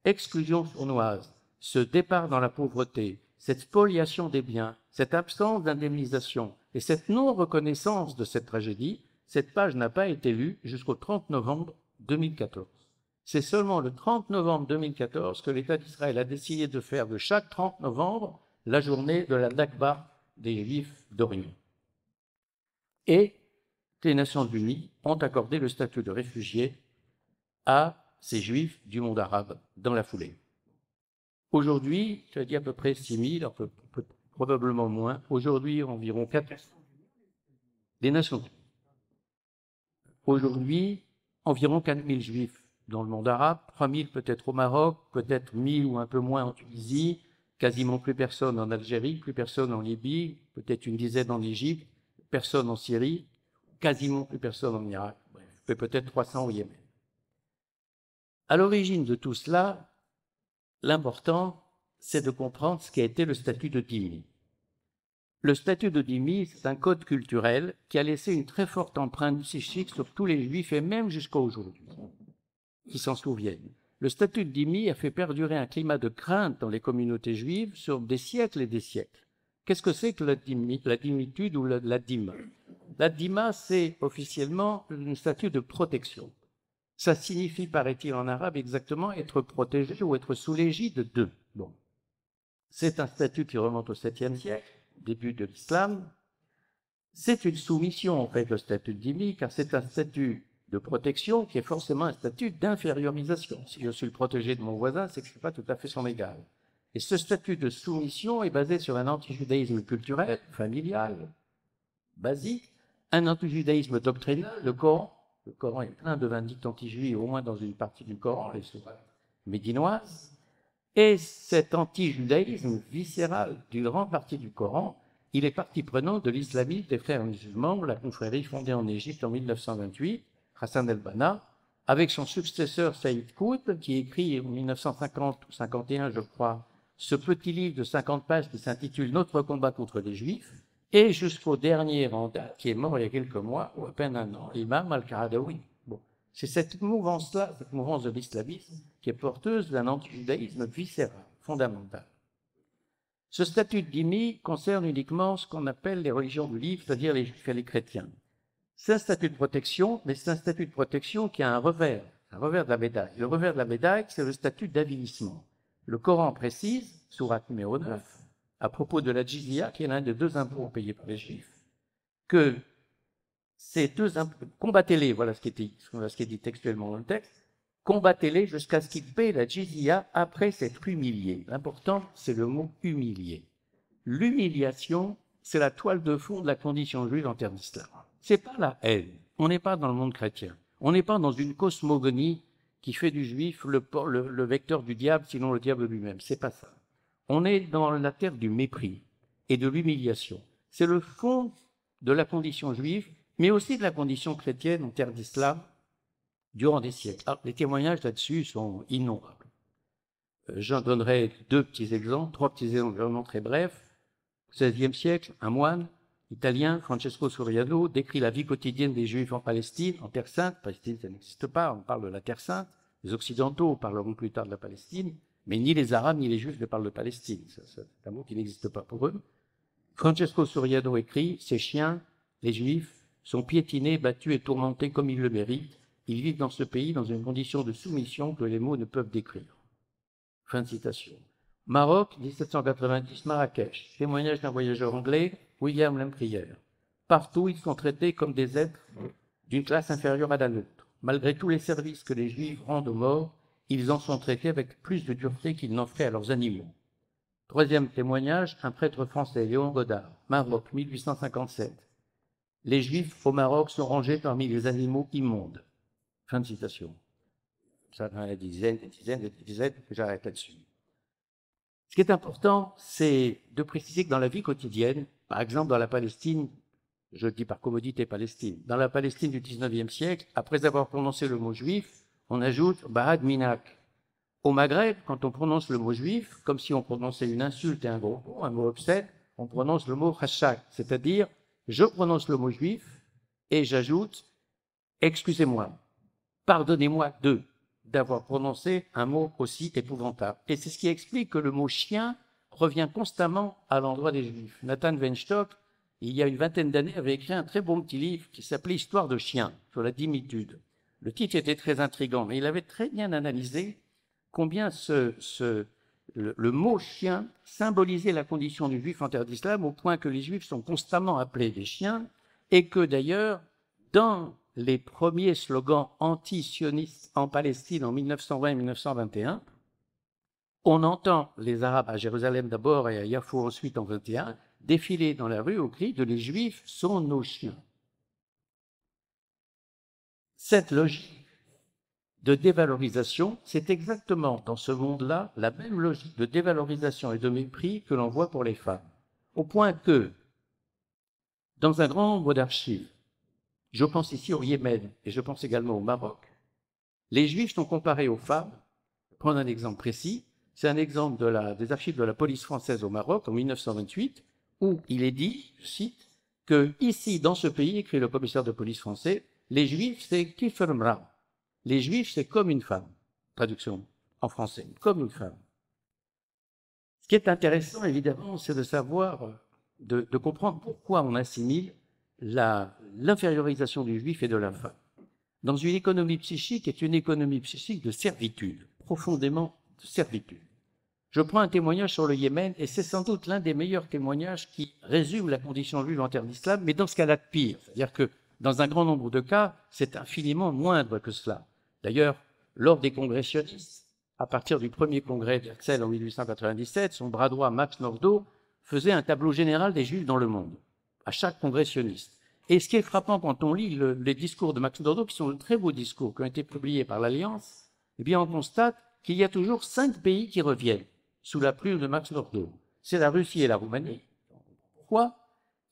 exclusion sournoise, ce départ dans la pauvreté, cette spoliation des biens, cette absence d'indemnisation et cette non-reconnaissance de cette tragédie, cette page n'a pas été lue jusqu'au 30 novembre 2014. C'est seulement le 30 novembre 2014 que l'État d'Israël a décidé de faire de chaque 30 novembre la journée de la Nakba des Juifs d'Orient. Et les Nations Unies ont accordé le statut de réfugié à ces Juifs du monde arabe dans la foulée. Aujourd'hui, tu as dit à peu près 6 000, probablement moins. Aujourd'hui, environ 400 des Nations Unies. Aujourd'hui, environ 4 000 Juifs dans le monde arabe, 3 000 peut-être au Maroc, peut-être 1 000 ou un peu moins en Tunisie, quasiment plus personne en Algérie, plus personne en Libye, peut-être une dizaine en Égypte, personne en Syrie, quasiment plus personne en Irak, bref, peut-être 300 au Yémen. À l'origine de tout cela, l'important, c'est de comprendre ce qui a été le statut de dhimmi. Le statut de dhimmi, c'est un code culturel qui a laissé une très forte empreinte psychique sur tous les Juifs et même jusqu'à aujourd'hui, qui s'en souviennent. Le statut de dhimmi a fait perdurer un climat de crainte dans les communautés juives sur des siècles et des siècles. Qu'est-ce que c'est que la dhimmitude ou la dhimma? La dhimma, c'est officiellement un statut de protection. Ça signifie, paraît-il en arabe, exactement être protégé ou être sous l'égide de. Bon. C'est un statut qui remonte au 7e siècle, début de l'islam. C'est une soumission, en fait, le statut de dhimmi, car c'est un statut de protection qui est forcément un statut d'infériorisation. Si je suis le protégé de mon voisin, c'est que je ne suis pas tout à fait son égal. Et ce statut de soumission est basé sur un antijudaïsme culturel, familial, basique, un antijudaïsme doctrinal, le Coran. Le Coran est plein de vindictes anti-juifs, au moins dans une partie du Coran, les sourates médinoises. Et cet anti-judaïsme viscéral d'une grande partie du Coran, il est partie prenante de l'islamisme des frères musulmans, la confrérie fondée en Égypte en 1928, Hassan el-Banna, avec son successeur Saïd Qutb, qui écrit en 1950 ou 51, je crois, ce petit livre de 50 pages qui s'intitule « Notre combat contre les Juifs », et jusqu'au dernier en date, qui est mort il y a quelques mois, ou à peine un an, l'imam al-Qaradawi. Bon. C'est cette mouvance-là, cette mouvance de l'islamisme, qui est porteuse d'un anti-judaïsme viscéral, fondamental. Ce statut de dhimmi concerne uniquement ce qu'on appelle les religions du livre, c'est-à-dire les juifs et les chrétiens. C'est un statut de protection, mais c'est un statut de protection qui a un revers de la médaille. Le revers de la médaille, c'est le statut d'avilissement. Le Coran précise, sourate numéro 9, à propos de la jizya, qui est l'un des 2 impôts payés par les juifs, que ces 2 impôts, combattez-les, voilà ce qui est dit textuellement dans le texte, combattez-les jusqu'à ce qu'ils paient la jizya après s'être humiliés. L'important, c'est le mot humilié. L'humiliation, c'est la toile de fond de la condition juive en termes d'islam. C'est pas la haine. On n'est pas dans le monde chrétien. On n'est pas dans une cosmogonie qui fait du juif le vecteur du diable, sinon le diable lui-même. C'est pas ça. On est dans la terre du mépris et de l'humiliation. C'est le fond de la condition juive, mais aussi de la condition chrétienne en terre d'islam durant des siècles. Alors, les témoignages là-dessus sont innombrables. J'en donnerai 2 petits exemples, 3 petits exemples vraiment très brefs. Au XVIe siècle, un moine italien, Francesco Suriano, décrit la vie quotidienne des Juifs en Palestine, en Terre Sainte. Palestine, ça n'existe pas, on parle de la Terre Sainte. Les Occidentaux parleront plus tard de la Palestine, mais ni les Arabes ni les Juifs ne parlent de Palestine. C'est un mot qui n'existe pas pour eux. Francesco Suriano écrit « Ces chiens, les Juifs, sont piétinés, battus et tourmentés comme ils le méritent. Ils vivent dans ce pays dans une condition de soumission que les mots ne peuvent décrire. » Fin de citation. Maroc, 1790, Marrakech. Témoignage d'un voyageur anglais, William Lemprière. Partout, ils sont traités comme des êtres d'une classe inférieure à la nôtre. Malgré tous les services que les Juifs rendent aux morts, ils en sont traités avec plus de dureté qu'ils n'en feraient à leurs animaux. 3e témoignage, un prêtre français, Léon Godard, Maroc, 1857. Les Juifs au Maroc sont rangés parmi les animaux immondes. Fin de citation. Ça dans la dizaine, des dizaines, j'arrête là-dessus. Ce qui est important, c'est de préciser que dans la vie quotidienne, par exemple dans la Palestine, je dis par commodité Palestine, dans la Palestine du XIXe siècle, après avoir prononcé le mot juif, on ajoute Bahad Minak. Au Maghreb, quand on prononce le mot juif, comme si on prononçait une insulte et un gros mot, un mot obscène, on prononce le mot hashak, c'est-à-dire je prononce le mot juif et j'ajoute excusez-moi, pardonnez-moi d'avoir prononcé un mot aussi épouvantable. Et c'est ce qui explique que le mot chien revient constamment à l'endroit des Juifs. Nathan Weinstock, il y a une vingtaine d'années, avait écrit un très bon petit livre qui s'appelait Histoire de chien, sur la dimitude. Le titre était très intrigant, mais il avait très bien analysé combien le mot chien symbolisait la condition du Juif en terre d'islam, au point que les Juifs sont constamment appelés des chiens, et que d'ailleurs, dans les premiers slogans anti-sionistes en Palestine en 1920 et 1921, on entend les Arabes à Jérusalem d'abord et à Yafo ensuite en 21 défiler dans la rue au cri de « les Juifs sont nos chiens ». Cette logique de dévalorisation, c'est exactement dans ce monde-là la même logique de dévalorisation et de mépris que l'on voit pour les femmes. Au point que, dans un grand nombre d'archives, je pense ici au Yémen et je pense également au Maroc, les Juifs sont comparés aux femmes. Je vais prendre un exemple précis. C'est un exemple des archives de la police française au Maroc en 1928, où il est dit, je cite, que ici, dans ce pays, écrit le commissaire de police français, les Juifs, c'est kifrmra. Les Juifs, c'est comme une femme. Traduction en français, comme une femme. Ce qui est intéressant, évidemment, c'est de savoir, de comprendre pourquoi on assimile l'infériorisation du Juif et de la femme. Dans une économie psychique, est une économie psychique de servitude, profondément de servitude. Je prends un témoignage sur le Yémen, et c'est sans doute l'un des meilleurs témoignages qui résume la condition juive en termes d'islam, mais dans ce cas-là de pire. C'est-à-dire que, dans un grand nombre de cas, c'est infiniment moindre que cela. D'ailleurs, lors des congrès sionistes, à partir du premier congrès d'Herzl en 1897, son bras droit, Max Nordau, faisait un tableau général des Juifs dans le monde, à chaque congrès sioniste. Et ce qui est frappant quand on lit les discours de Max Nordau, qui sont de très beaux discours, qui ont été publiés par l'Alliance, eh bien on constate qu'il y a toujours 5 pays qui reviennent sous la plume de Max Nordau. C'est la Russie et la Roumanie. Pourquoi?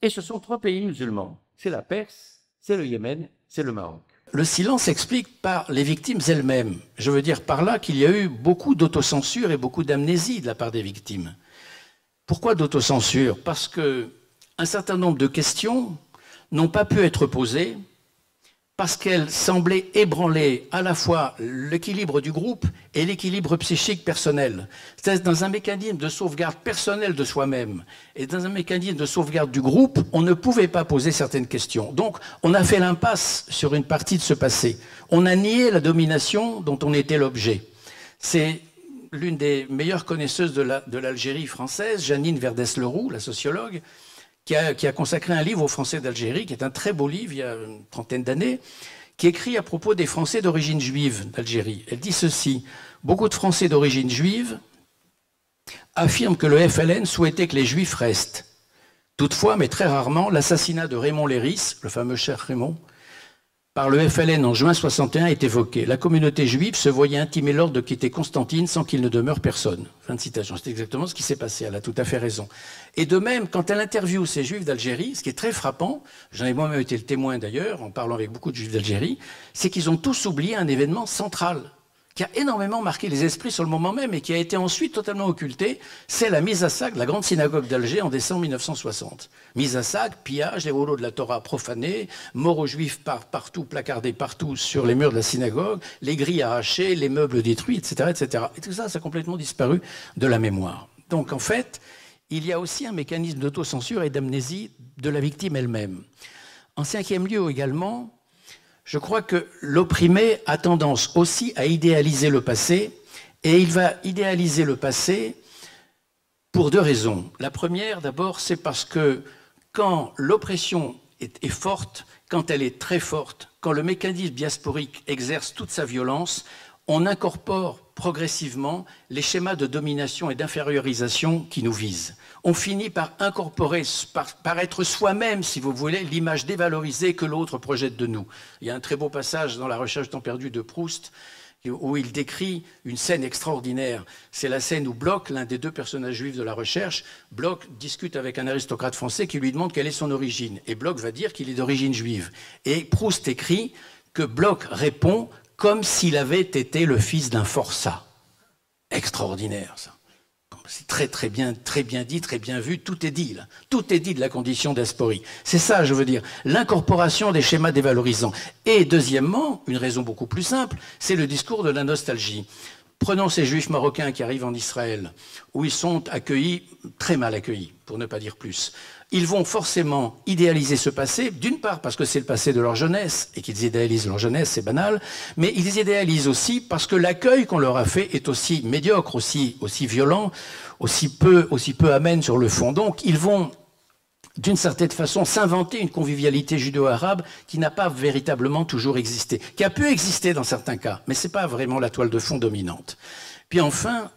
Et ce sont 3 pays musulmans. C'est la Perse, c'est le Yémen, c'est le Maroc. Le silence s'explique par les victimes elles-mêmes. Je veux dire par là qu'il y a eu beaucoup d'autocensure et beaucoup d'amnésie de la part des victimes. Pourquoi d'autocensure? Parce que un certain nombre de questions n'ont pas pu être posées parce qu'elles semblaient ébranler à la fois l'équilibre du groupe et l'équilibre psychique personnel. C'est-à-dire dans un mécanisme de sauvegarde personnelle de soi-même et dans un mécanisme de sauvegarde du groupe, on ne pouvait pas poser certaines questions. Donc on a fait l'impasse sur une partie de ce passé. On a nié la domination dont on était l'objet. C'est l'une des meilleures connaisseuses de l'Algérie française, Jeannine Verdès-Leroux, la sociologue, qui a consacré un livre aux Français d'Algérie, qui est un très beau livre, il y a une trentaine d'années, qui écrit à propos des Français d'origine juive d'Algérie. Elle dit ceci: beaucoup de Français d'origine juive affirment que le FLN souhaitait que les Juifs restent. Toutefois, mais très rarement, l'assassinat de Raymond Léris, le fameux cher Raymond, par le FLN en juin 61 est évoqué. La communauté juive se voyait intimer l'ordre de quitter Constantine sans qu'il ne demeure personne. Fin de citation. C'est exactement ce qui s'est passé. Elle a tout à fait raison. Et de même, quand elle interviewe ces juifs d'Algérie, ce qui est très frappant, j'en ai moi-même été le témoin d'ailleurs, en parlant avec beaucoup de juifs d'Algérie, c'est qu'ils ont tous oublié un événement central qui a énormément marqué les esprits sur le moment même et qui a été ensuite totalement occulté, c'est la mise à sac de la grande synagogue d'Alger en décembre 1960. Mise à sac, pillage, les rouleaux de la Torah profanés, morts aux juifs partout, placardés partout sur les murs de la synagogue, les grilles arrachées, les meubles détruits, etc., etc. Et tout ça, ça a complètement disparu de la mémoire. Donc en fait, il y a aussi un mécanisme d'autocensure et d'amnésie de la victime elle-même. En cinquième lieu également, je crois que l'opprimé a tendance aussi à idéaliser le passé, et il va idéaliser le passé pour deux raisons. La première, d'abord, c'est parce que quand l'oppression est forte, quand elle est très forte, quand le mécanisme diasporique exerce toute sa violence, on incorpore progressivement les schémas de domination et d'infériorisation qui nous visent. On finit par incorporer, par être soi-même, si vous voulez, l'image dévalorisée que l'autre projette de nous. Il y a un très beau passage dans La Recherche du temps perdu de Proust où il décrit une scène extraordinaire. C'est la scène où Bloch, l'un des deux personnages juifs de La Recherche, Bloch discute avec un aristocrate français qui lui demande quelle est son origine. Et Bloch va dire qu'il est d'origine juive. Et Proust écrit que Bloch répond comme s'il avait été le fils d'un forçat. Extraordinaire, ça. C'est très bien dit, très bien vu, tout est dit, là. Tout est dit de la condition diasporique. C'est ça, je veux dire, l'incorporation des schémas dévalorisants. Et deuxièmement, une raison beaucoup plus simple, c'est le discours de la nostalgie. Prenons ces juifs marocains qui arrivent en Israël, où ils sont accueillis, très mal accueillis, pour ne pas dire plus. Ils vont forcément idéaliser ce passé, d'une part parce que c'est le passé de leur jeunesse, et qu'ils idéalisent leur jeunesse, c'est banal, mais ils idéalisent aussi parce que l'accueil qu'on leur a fait est aussi médiocre, aussi violent, aussi peu amène sur le fond. Donc ils vont, d'une certaine façon, s'inventer une convivialité judéo-arabe qui n'a pas véritablement toujours existé, qui a pu exister dans certains cas, mais ce n'est pas vraiment la toile de fond dominante. Puis enfin,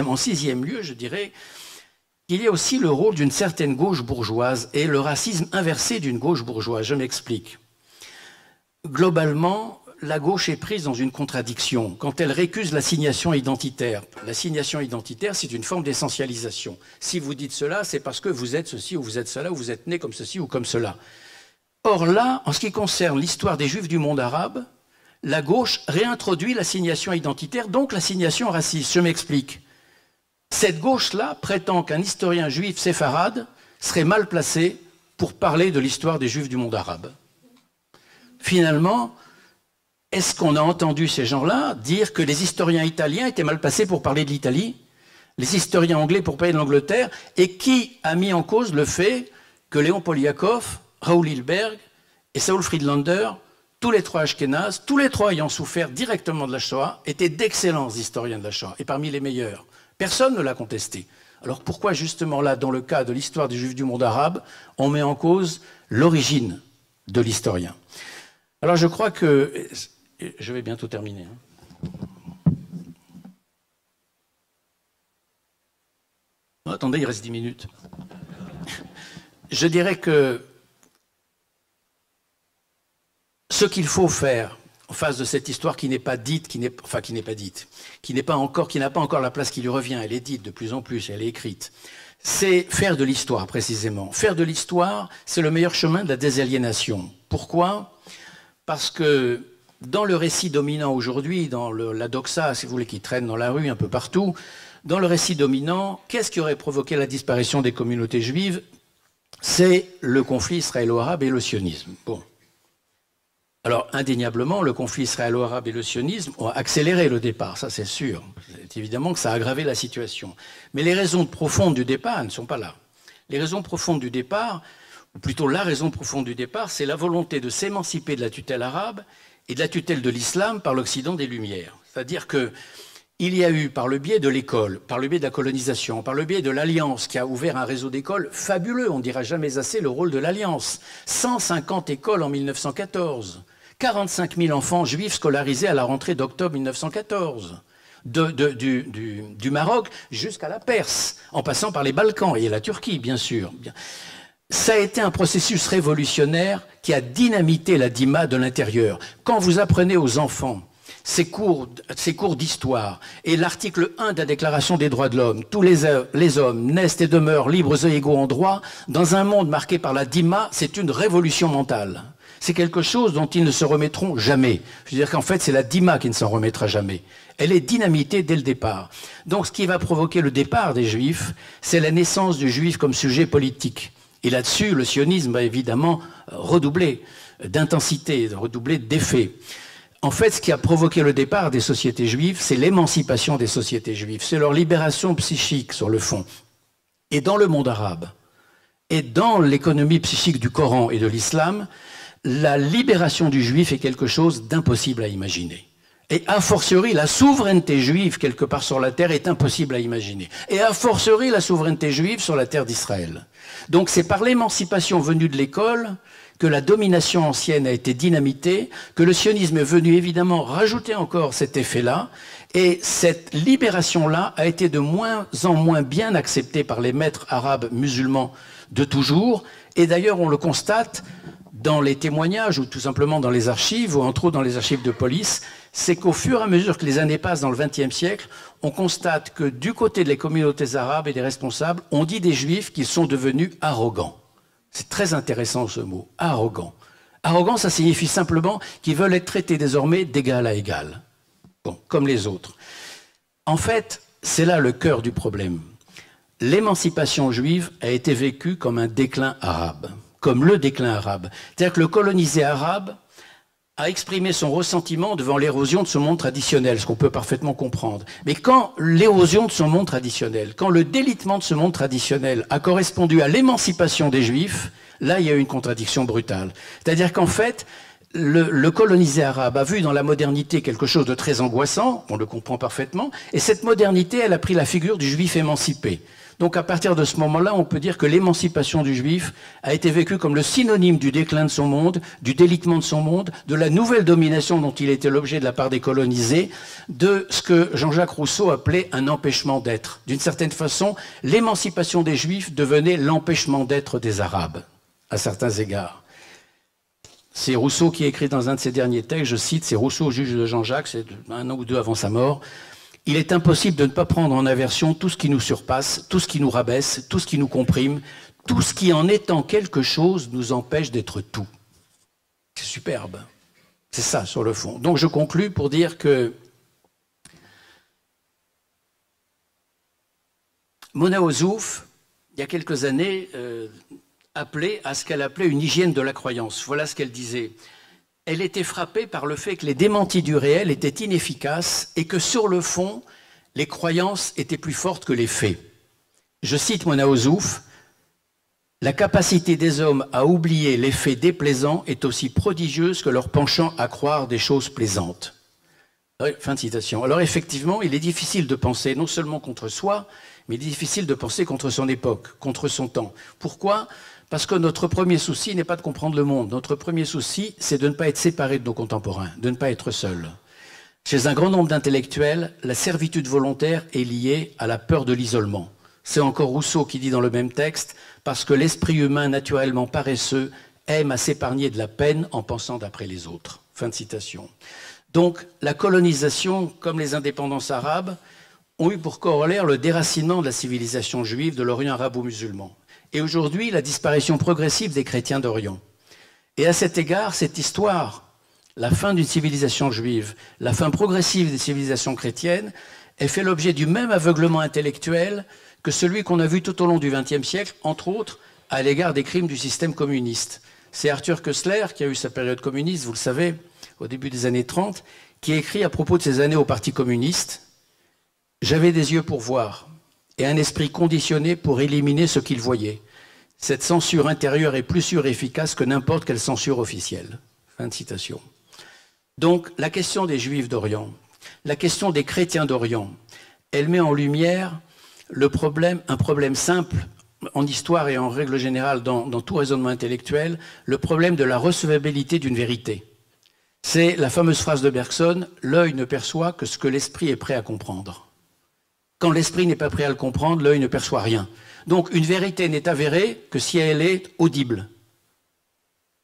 en sixième lieu, je dirais, il y a aussi le rôle d'une certaine gauche bourgeoise et le racisme inversé d'une gauche bourgeoise. Je m'explique. Globalement, la gauche est prise dans une contradiction quand elle récuse l'assignation identitaire. L'assignation identitaire, c'est une forme d'essentialisation. Si vous dites cela, c'est parce que vous êtes ceci ou vous êtes cela, ou vous êtes né comme ceci ou comme cela. Or là, en ce qui concerne l'histoire des Juifs du monde arabe, la gauche réintroduit l'assignation identitaire, donc l'assignation raciste. Je m'explique. Cette gauche-là prétend qu'un historien juif séfarade serait mal placé pour parler de l'histoire des Juifs du monde arabe. Finalement, est-ce qu'on a entendu ces gens-là dire que les historiens italiens étaient mal placés pour parler de l'Italie, les historiens anglais pour parler de l'Angleterre, et qui a mis en cause le fait que Léon Poliakov, Raoul Hilberg et Saul Friedlander, tous les trois ashkénazes, tous les trois ayant souffert directement de la Shoah, étaient d'excellents historiens de la Shoah, et parmi les meilleurs. Personne ne l'a contesté. Alors pourquoi justement là, dans le cas de l'histoire des Juifs du monde arabe, on met en cause l'origine de l'historien? Alors je crois que... Je vais bientôt terminer. Oh, attendez, il reste 10 minutes. Je dirais que ce qu'il faut faire en face de cette histoire qui n'est pas dite, qui n'a pas encore la place qui lui revient, elle est dite de plus en plus, elle est écrite, c'est faire de l'histoire précisément. Faire de l'histoire, c'est le meilleur chemin de la désaliénation. Pourquoi? Parce que dans le récit dominant aujourd'hui, dans la doxa, si vous voulez, qui traîne dans la rue un peu partout, dans le récit dominant, qu'est-ce qui aurait provoqué la disparition des communautés juives? c'est le conflit israélo-arabe et le sionisme. Bon. Alors, indéniablement, le conflit israélo-arabe et le sionisme ont accéléré le départ, ça c'est sûr. C'est évidemment que ça a aggravé la situation. Mais les raisons profondes du départ ne sont pas là. Les raisons profondes du départ, ou plutôt la raison profonde du départ, c'est la volonté de s'émanciper de la tutelle arabe et de la tutelle de l'islam par l'Occident des Lumières. C'est-à-dire que il y a eu, par le biais de l'école, par le biais de la colonisation, par le biais de l'Alliance, qui a ouvert un réseau d'écoles fabuleux, on ne dira jamais assez le rôle de l'Alliance. 150 écoles en 1914, 45 000 enfants juifs scolarisés à la rentrée d'octobre 1914, du Maroc jusqu'à la Perse, en passant par les Balkans et la Turquie, bien sûr. Ça a été un processus révolutionnaire qui a dynamité la dima de l'intérieur. Quand vous apprenez aux enfants ces cours d'histoire et l'article 1 de la Déclaration des droits de l'homme, tous les hommes naissent et demeurent libres et égaux en droit, dans un monde marqué par la dima, c'est une révolution mentale. C'est quelque chose dont ils ne se remettront jamais. Je veux dire qu'en fait, c'est la dima qui ne s'en remettra jamais. Elle est dynamitée dès le départ. Donc ce qui va provoquer le départ des Juifs, c'est la naissance du Juif comme sujet politique. Et là-dessus, le sionisme va évidemment redoubler d'intensité, redoubler d'effet. En fait, ce qui a provoqué le départ des sociétés juives, c'est l'émancipation des sociétés juives. C'est leur libération psychique, sur le fond. Et dans le monde arabe, et dans l'économie psychique du Coran et de l'islam, la libération du juif est quelque chose d'impossible à imaginer. Et a fortiori, la souveraineté juive, quelque part sur la terre, est impossible à imaginer. Et a fortiori, la souveraineté juive sur la terre d'Israël. Donc c'est par l'émancipation venue de l'école que la domination ancienne a été dynamitée, que le sionisme est venu évidemment rajouter encore cet effet-là, et cette libération-là a été de moins en moins bien acceptée par les maîtres arabes musulmans de toujours, et d'ailleurs on le constate dans les témoignages ou tout simplement dans les archives, ou entre autres dans les archives de police, c'est qu'au fur et à mesure que les années passent dans le XXe siècle, on constate que du côté des communautés arabes et des responsables, on dit des juifs qu'ils sont devenus arrogants. C'est très intéressant ce mot, arrogant. Arrogant, ça signifie simplement qu'ils veulent être traités désormais d'égal à égal. Bon, comme les autres. En fait, c'est là le cœur du problème. L'émancipation juive a été vécue comme un déclin arabe, comme le déclin arabe. C'est-à-dire que le colonisé arabe a exprimé son ressentiment devant l'érosion de son monde traditionnel, ce qu'on peut parfaitement comprendre. Mais quand l'érosion de son monde traditionnel, quand le délitement de ce monde traditionnel a correspondu à l'émancipation des Juifs, là, il y a eu une contradiction brutale. C'est-à-dire qu'en fait, le colonisé arabe a vu dans la modernité quelque chose de très angoissant, on le comprend parfaitement, et cette modernité, elle a pris la figure du Juif émancipé. Donc à partir de ce moment-là, on peut dire que l'émancipation du Juif a été vécue comme le synonyme du déclin de son monde, du délitement de son monde, de la nouvelle domination dont il était l'objet de la part des colonisés, de ce que Jean-Jacques Rousseau appelait un empêchement d'être. D'une certaine façon, l'émancipation des Juifs devenait l'empêchement d'être des Arabes, à certains égards. C'est Rousseau qui écrit dans un de ses derniers textes, je cite, c'est Rousseau, juge de Jean-Jacques, c'est un an ou deux avant sa mort, « Il est impossible de ne pas prendre en aversion tout ce qui nous surpasse, tout ce qui nous rabaisse, tout ce qui nous comprime, tout ce qui, en étant quelque chose, nous empêche d'être tout. » C'est superbe. C'est ça, sur le fond. Donc je conclus pour dire que Mona Ozouf, il y a quelques années, appelait à ce qu'elle appelait une hygiène de la croyance. Voilà ce qu'elle disait. Elle était frappée par le fait que les démentis du réel étaient inefficaces et que sur le fond, les croyances étaient plus fortes que les faits. Je cite Mona Ozouf, « La capacité des hommes à oublier les faits déplaisants est aussi prodigieuse que leur penchant à croire des choses plaisantes. » Fin de citation. Alors effectivement, il est difficile de penser non seulement contre soi, mais il est difficile de penser contre son époque, contre son temps. Pourquoi ? Parce que notre premier souci n'est pas de comprendre le monde. Notre premier souci, c'est de ne pas être séparé de nos contemporains, de ne pas être seul. Chez un grand nombre d'intellectuels, la servitude volontaire est liée à la peur de l'isolement. C'est encore Rousseau qui dit dans le même texte, parce que l'esprit humain naturellement paresseux aime à s'épargner de la peine en pensant d'après les autres. Fin de citation. Donc, la colonisation, comme les indépendances arabes, ont eu pour corollaire le déracinement de la civilisation juive de l'Orient arabo-musulman. Et aujourd'hui, la disparition progressive des chrétiens d'Orient. Et à cet égard, cette histoire, la fin d'une civilisation juive, la fin progressive des civilisations chrétiennes, elle fait l'objet du même aveuglement intellectuel que celui qu'on a vu tout au long du XXe siècle, entre autres, à l'égard des crimes du système communiste. C'est Arthur Koestler, qui a eu sa période communiste, vous le savez, au début des années 30, qui a écrit à propos de ses années au Parti communiste « J'avais des yeux pour voir et un esprit conditionné pour éliminer ce qu'il voyait. Cette censure intérieure est plus sûre et efficace que n'importe quelle censure officielle. » Fin de citation. Donc, la question des Juifs d'Orient, la question des chrétiens d'Orient, elle met en lumière un problème simple en histoire et en règle générale dans tout raisonnement intellectuel, le problème de la recevabilité d'une vérité. C'est la fameuse phrase de Bergson, « L'œil ne perçoit que ce que l'esprit est prêt à comprendre ». Quand l'esprit n'est pas prêt à le comprendre, l'œil ne perçoit rien. Donc une vérité n'est avérée que si elle est audible.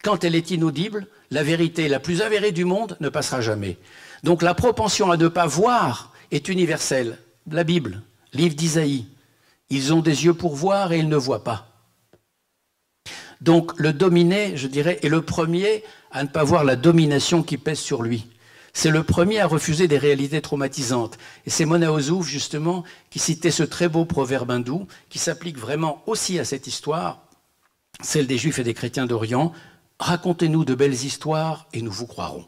Quand elle est inaudible, la vérité la plus avérée du monde ne passera jamais. Donc la propension à ne pas voir est universelle. La Bible, livre d'Isaïe, ils ont des yeux pour voir et ils ne voient pas. Donc le dominé, je dirais, est le premier à ne pas voir la domination qui pèse sur lui. C'est le premier à refuser des réalités traumatisantes. Et c'est Mona Ozouf, justement, qui citait ce très beau proverbe hindou, qui s'applique vraiment aussi à cette histoire, celle des Juifs et des chrétiens d'Orient. « Racontez-nous de belles histoires et nous vous croirons. »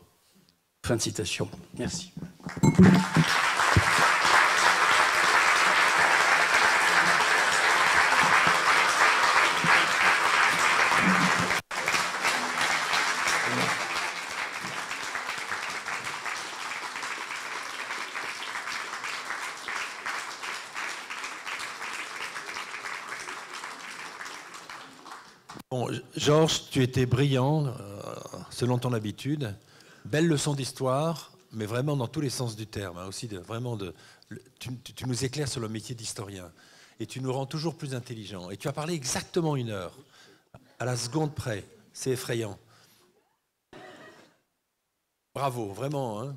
Fin de citation. Merci. Bon, Georges, tu étais brillant, selon ton habitude. Belle leçon d'histoire, mais vraiment dans tous les sens du terme. Hein, aussi tu nous éclaires sur le métier d'historien. Et tu nous rends toujours plus intelligents. Et tu as parlé exactement 1 heure, à la seconde près. C'est effrayant. Bravo, vraiment. Hein.